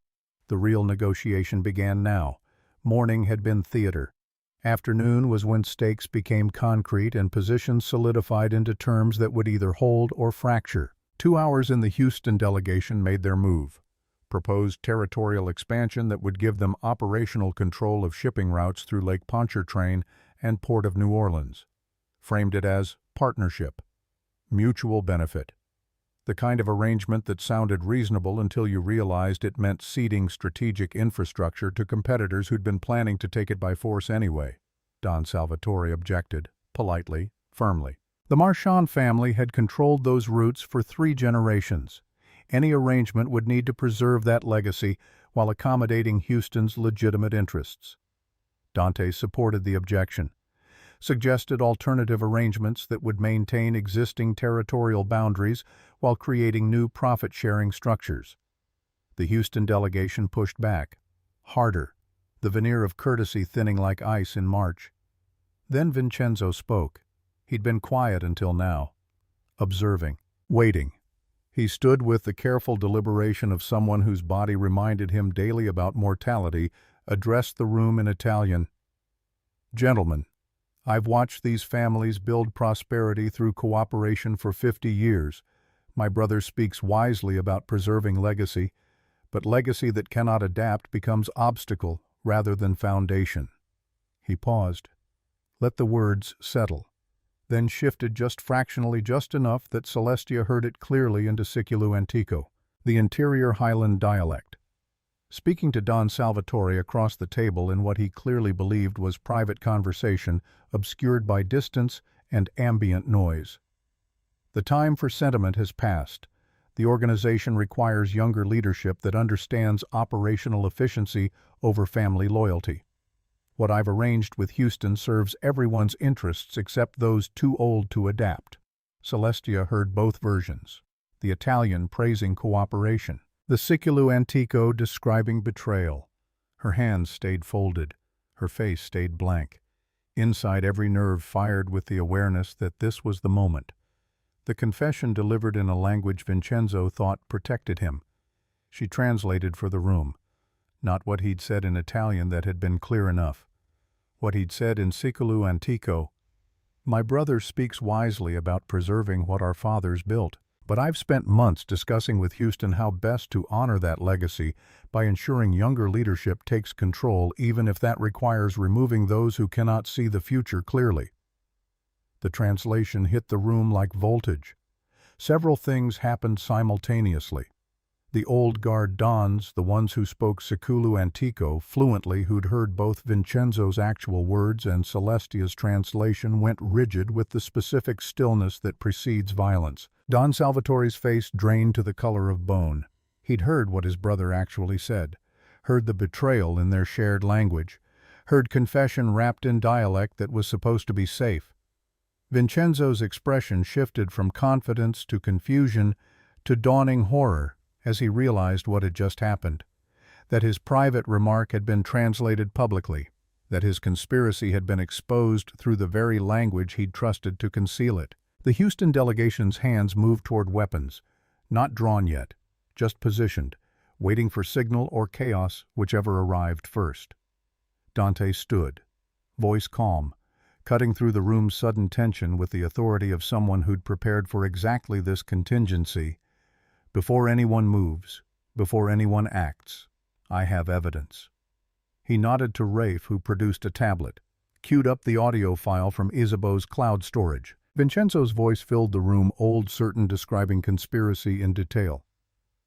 The real negotiation began now. Morning had been theater. Afternoon was when stakes became concrete and positions solidified into terms that would either hold or fracture. 2 hours in, the Houston delegation made their move. Proposed territorial expansion that would give them operational control of shipping routes through Lake Pontchartrain and Port of New Orleans. Framed it as partnership, mutual benefit. The kind of arrangement that sounded reasonable until you realized it meant ceding strategic infrastructure to competitors who'd been planning to take it by force anyway. Don Salvatore objected, politely, firmly. The Marchand family had controlled those routes for 3 generations. Any arrangement would need to preserve that legacy while accommodating Houston's legitimate interests. Dante supported the objection, suggested alternative arrangements that would maintain existing territorial boundaries while creating new profit-sharing structures. The Houston delegation pushed back, harder, the veneer of courtesy thinning like ice in March. Then Vincenzo spoke. He'd been quiet until now, observing, waiting. He stood with the careful deliberation of someone whose body reminded him daily about mortality, addressed the room in Italian. Gentlemen, I've watched these families build prosperity through cooperation for 50 years. My brother speaks wisely about preserving legacy, but legacy that cannot adapt becomes obstacle rather than foundation. He paused, let the words settle, then shifted just fractionally, just enough that Celestia heard it clearly into Siculu Antico. The interior Highland dialect. Speaking to Don Salvatore across the table in what he clearly believed was private conversation, obscured by distance and ambient noise. The time for sentiment has passed. The organization requires younger leadership that understands operational efficiency over family loyalty. What I've arranged with Houston serves everyone's interests except those too old to adapt. Celestia heard both versions. The Italian praising cooperation. The Siculu Antico describing betrayal. Her hands stayed folded. Her face stayed blank. Inside, every nerve fired with the awareness that this was the moment. The confession delivered in a language Vincenzo thought protected him. She translated for the room. Not what he'd said in Italian that had been clear enough. What he'd said in Siculu Antico. My brother speaks wisely about preserving what our fathers built, but I've spent months discussing with Houston how best to honor that legacy by ensuring younger leadership takes control, even if that requires removing those who cannot see the future clearly. The translation hit the room like voltage. Several things happened simultaneously. The old guard dons, the ones who spoke Siculu Antico fluently, who'd heard both Vincenzo's actual words and Celestia's translation, went rigid with the specific stillness that precedes violence. Don Salvatore's face drained to the color of bone. He'd heard what his brother actually said, heard the betrayal in their shared language, heard confession wrapped in dialect that was supposed to be safe. Vincenzo's expression shifted from confidence to confusion to dawning horror as he realized what had just happened, that his private remark had been translated publicly, that his conspiracy had been exposed through the very language he'd trusted to conceal it. The Houston delegation's hands moved toward weapons, not drawn yet, just positioned, waiting for signal or chaos, whichever arrived first. Dante stood, voice calm, cutting through the room's sudden tension with the authority of someone who'd prepared for exactly this contingency. Before anyone moves, before anyone acts, I have evidence. He nodded to Rafe, who produced a tablet, queued up the audio file from Isabeau's cloud storage. Vincenzo's voice filled the room, old certain, describing conspiracy in detail.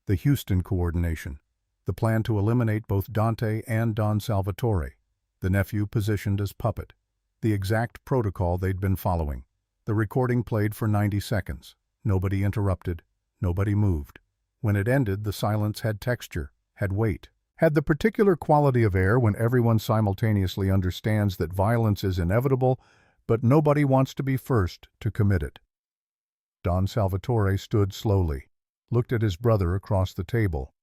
The Houston coordination, the plan to eliminate both Dante and Don Salvatore, the nephew positioned as puppet, the exact protocol they'd been following. The recording played for 90 seconds. Nobody interrupted. Nobody moved. When it ended, the silence had texture, had weight, had the particular quality of air when everyone simultaneously understands that violence is inevitable, but nobody wants to be first to commit it. Don Salvatore stood slowly, looked at his brother across the table.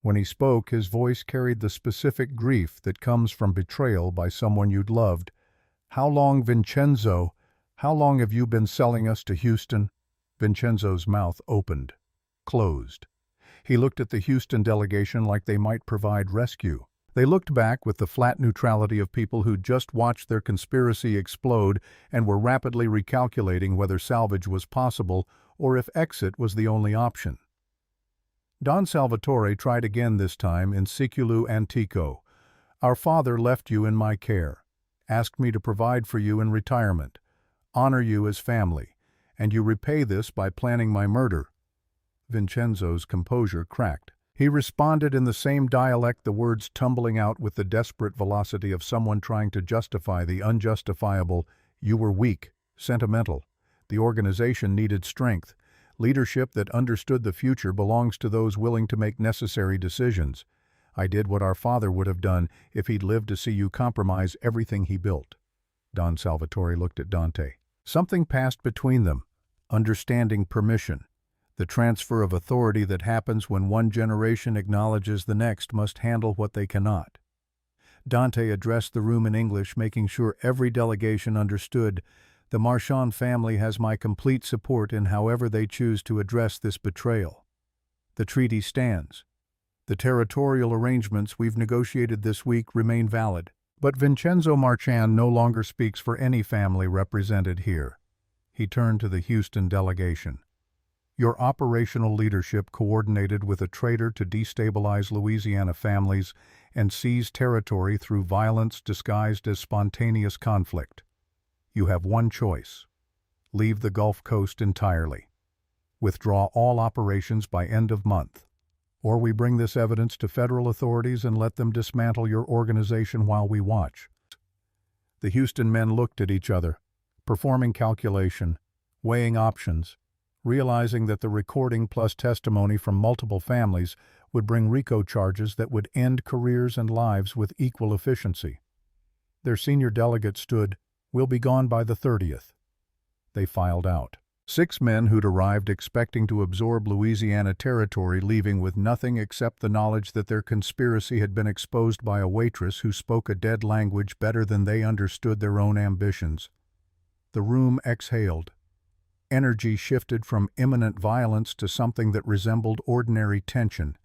When he spoke, his voice carried the specific grief that comes from betrayal by someone you'd loved. How long, Vincenzo? How long have you been selling us to Houston? Vincenzo's mouth opened, closed. He looked at the Houston delegation like they might provide rescue. They looked back with the flat neutrality of people who'd just watched their conspiracy explode and were rapidly recalculating whether salvage was possible or if exit was the only option. Don Salvatore tried again, this time in Siculu Antico. Our father left you in my care, asked me to provide for you in retirement, honor you as family, and you repay this by planning my murder. Vincenzo's composure cracked. He responded in the same dialect, the words tumbling out with the desperate velocity of someone trying to justify the unjustifiable. You were weak, sentimental. The organization needed strength. Leadership that understood the future belongs to those willing to make necessary decisions. I did what our father would have done if he'd lived to see you compromise everything he built. Don Salvatore looked at Dante. Something passed between them. Understanding, permission. The transfer of authority that happens when one generation acknowledges the next must handle what they cannot. Dante addressed the room in English, making sure every delegation understood. The Marchand family has my complete support in however they choose to address this betrayal. The treaty stands. The territorial arrangements we've negotiated this week remain valid. But Vincenzo Marchand no longer speaks for any family represented here. He turned to the Houston delegation. Your operational leadership coordinated with a traitor to destabilize Louisiana families and seize territory through violence disguised as spontaneous conflict. You have one choice. Leave the Gulf Coast entirely. Withdraw all operations by end of month. Or we bring this evidence to federal authorities and let them dismantle your organization while we watch." The Houston men looked at each other, performing calculation, weighing options, realizing that the recording plus testimony from multiple families would bring RICO charges that would end careers and lives with equal efficiency. Their senior delegate stood, "We'll be gone by the 30th. They filed out. 6 men who'd arrived expecting to absorb Louisiana territory, leaving with nothing except the knowledge that their conspiracy had been exposed by a waitress who spoke a dead language better than they understood their own ambitions. The room exhaled. Energy shifted from imminent violence to something that resembled ordinary tension.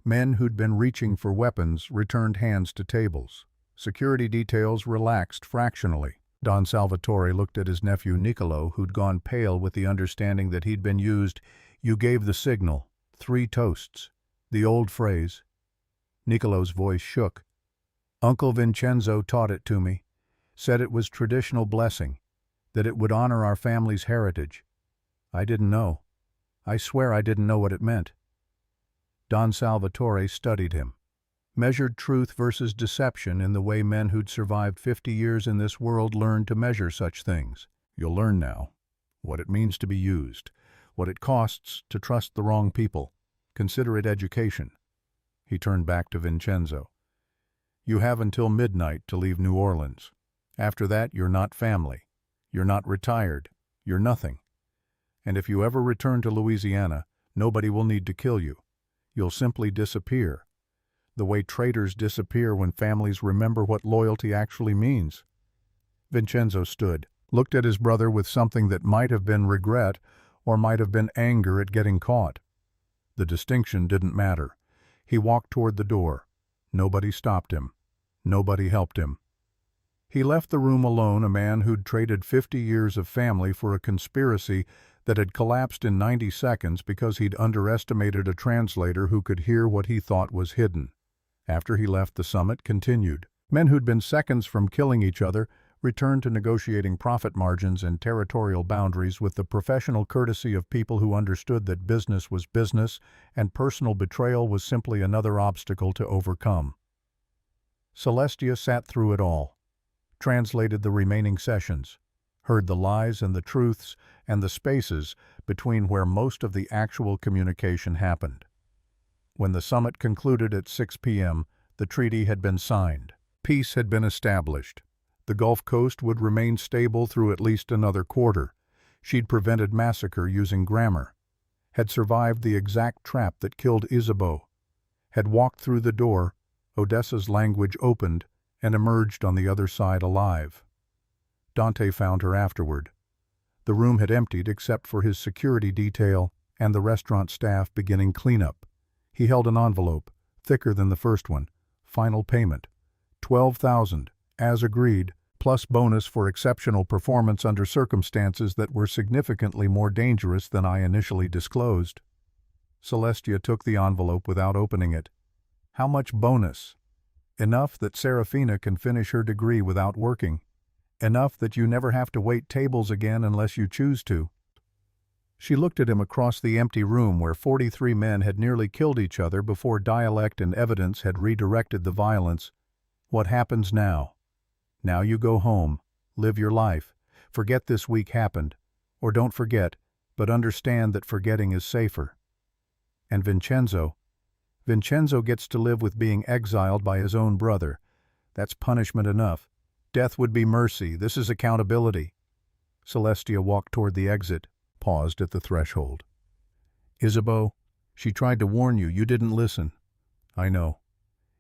Men who'd been reaching for weapons returned hands to tables. Security details relaxed fractionally. Don Salvatore looked at his nephew Niccolo, who'd gone pale with the understanding that he'd been used. "You gave the signal. 3 toasts. The old phrase." Niccolo's voice shook. "Uncle Vincenzo taught it to me. Said it was traditional blessing, that it would honor our family's heritage. I didn't know. I swear I didn't know what it meant." Don Salvatore studied him. Measured truth versus deception in the way men who'd survived 50 years in this world learned to measure such things. "You'll learn now what it means to be used, what it costs to trust the wrong people. Consider it education." He turned back to Vincenzo. "You have until midnight to leave New Orleans. After that, you're not family. You're not retired. You're nothing. And if you ever return to Louisiana, nobody will need to kill you. You'll simply disappear. The way traitors disappear when families remember what loyalty actually means." Vincenzo stood, looked at his brother with something that might have been regret or might have been anger at getting caught. The distinction didn't matter. He walked toward the door. Nobody stopped him. Nobody helped him. He left the room alone, a man who'd traded 50 years of family for a conspiracy that had collapsed in 90 seconds because he'd underestimated a translator who could hear what he thought was hidden. After he left, the summit continued. Men who'd been seconds from killing each other returned to negotiating profit margins and territorial boundaries with the professional courtesy of people who understood that business was business and personal betrayal was simply another obstacle to overcome. Celestia sat through it all, translated the remaining sessions, heard the lies and the truths and the spaces between where most of the actual communication happened. When the summit concluded at 6 p.m., the treaty had been signed. Peace had been established. The Gulf Coast would remain stable through at least another quarter. She'd prevented massacre using grammar, had survived the exact trap that killed Isabeau, had walked through the door, Odessa's language opened, and emerged on the other side alive. Dante found her afterward. The room had emptied except for his security detail and the restaurant staff beginning cleanup. He held an envelope, thicker than the first one. Final payment. $12,000, as agreed, plus bonus for exceptional performance under circumstances that were significantly more dangerous than I initially disclosed. Celestia took the envelope without opening it. How much bonus? Enough that Serafina can finish her degree without working. Enough that you never have to wait tables again unless you choose to. She looked at him across the empty room where 43 men had nearly killed each other before dialect and evidence had redirected the violence. "What happens now? Now you go home, live your life, forget this week happened, or don't forget, but understand that forgetting is safer." And Vincenzo gets to live with being exiled by his own brother. That's punishment enough. Death would be mercy. This is accountability. Celestia walked toward the exit, paused at the threshold. "Isabeau, she tried to warn you. You didn't listen." "I know.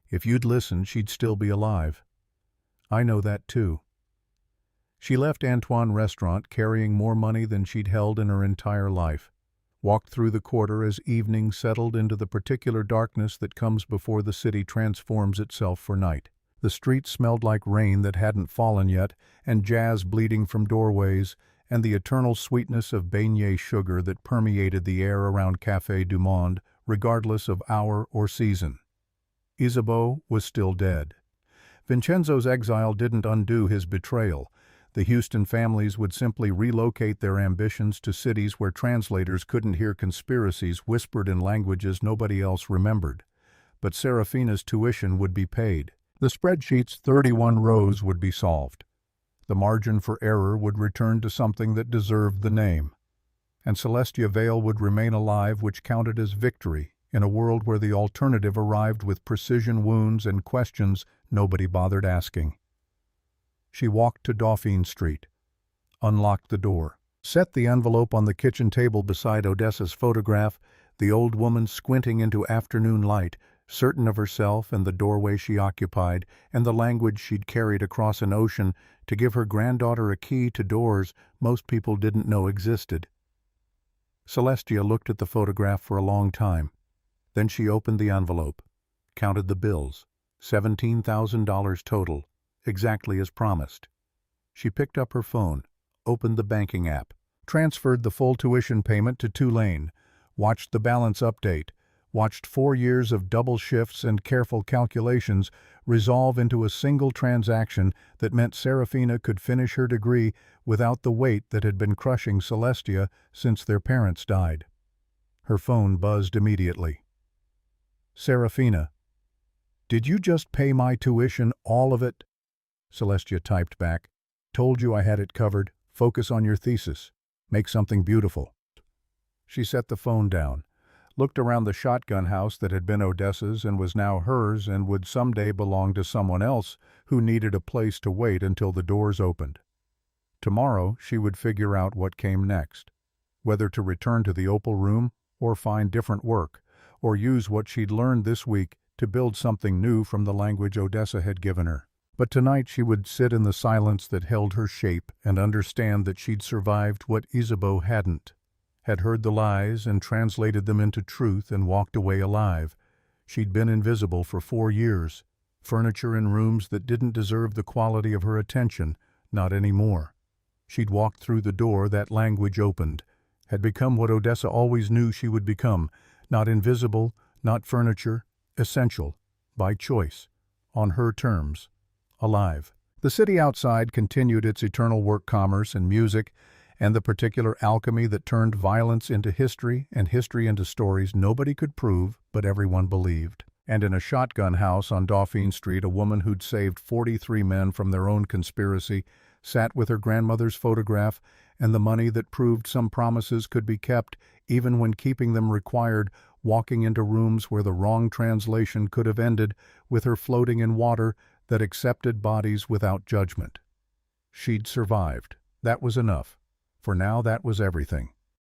If you'd listened, she'd still be alive." "I know that too." She left Antoine Restaurant carrying more money than she'd held in her entire life, walked through the quarter as evening settled into the particular darkness that comes before the city transforms itself for night. The streets smelled like rain that hadn't fallen yet, and jazz bleeding from doorways, and the eternal sweetness of beignet sugar that permeated the air around Café du Monde, regardless of hour or season. Isabeau was still dead. Vincenzo's exile didn't undo his betrayal. The Houston families would simply relocate their ambitions to cities where translators couldn't hear conspiracies whispered in languages nobody else remembered. But Serafina's tuition would be paid. The spreadsheet's 31 rows would be solved. The margin for error would return to something that deserved the name. And Celestia Vale would remain alive, which counted as victory, in a world where the alternative arrived with precision wounds and questions nobody bothered asking. She walked to Dauphine Street, unlocked the door, set the envelope on the kitchen table beside Odessa's photograph, the old woman squinting into afternoon light, certain of herself and the doorway she occupied and the language she'd carried across an ocean to give her granddaughter a key to doors most people didn't know existed. Celestia looked at the photograph for a long time. Then she opened the envelope, counted the bills, $17,000 total, exactly as promised. She picked up her phone, opened the banking app, transferred the full tuition payment to Tulane, watched the balance update, watched 4 years of double shifts and careful calculations resolve into a single transaction that meant Serafina could finish her degree without the weight that had been crushing Celestia since their parents died. Her phone buzzed immediately. "Serafina, did you just pay my tuition, all of it?" Celestia typed back. "Told you I had it covered. Focus on your thesis. Make something beautiful." She set the phone down, looked around the shotgun house that had been Odessa's and was now hers and would someday belong to someone else who needed a place to wait until the doors opened. Tomorrow she would figure out what came next, whether to return to the Opal Room or find different work, or use what she'd learned this week to build something new from the language Odessa had given her. But tonight she would sit in the silence that held her shape and understand that she'd survived what Isabeau hadn't, had heard the lies and translated them into truth and walked away alive. She'd been invisible for 4 years, furniture in rooms that didn't deserve the quality of her attention, not anymore. She'd walked through the door that language opened, had become what Odessa always knew she would become, not invisible, not furniture, essential, by choice, on her terms, alive. The city outside continued its eternal work commerce and music, and the particular alchemy that turned violence into history and history into stories nobody could prove but everyone believed. And in a shotgun house on Dauphine Street, a woman who'd saved 43 men from their own conspiracy sat with her grandmother's photograph and the money that proved some promises could be kept even when keeping them required walking into rooms where the wrong translation could have ended with her floating in water that accepted bodies without judgment. She'd survived. That was enough. For now, that was everything.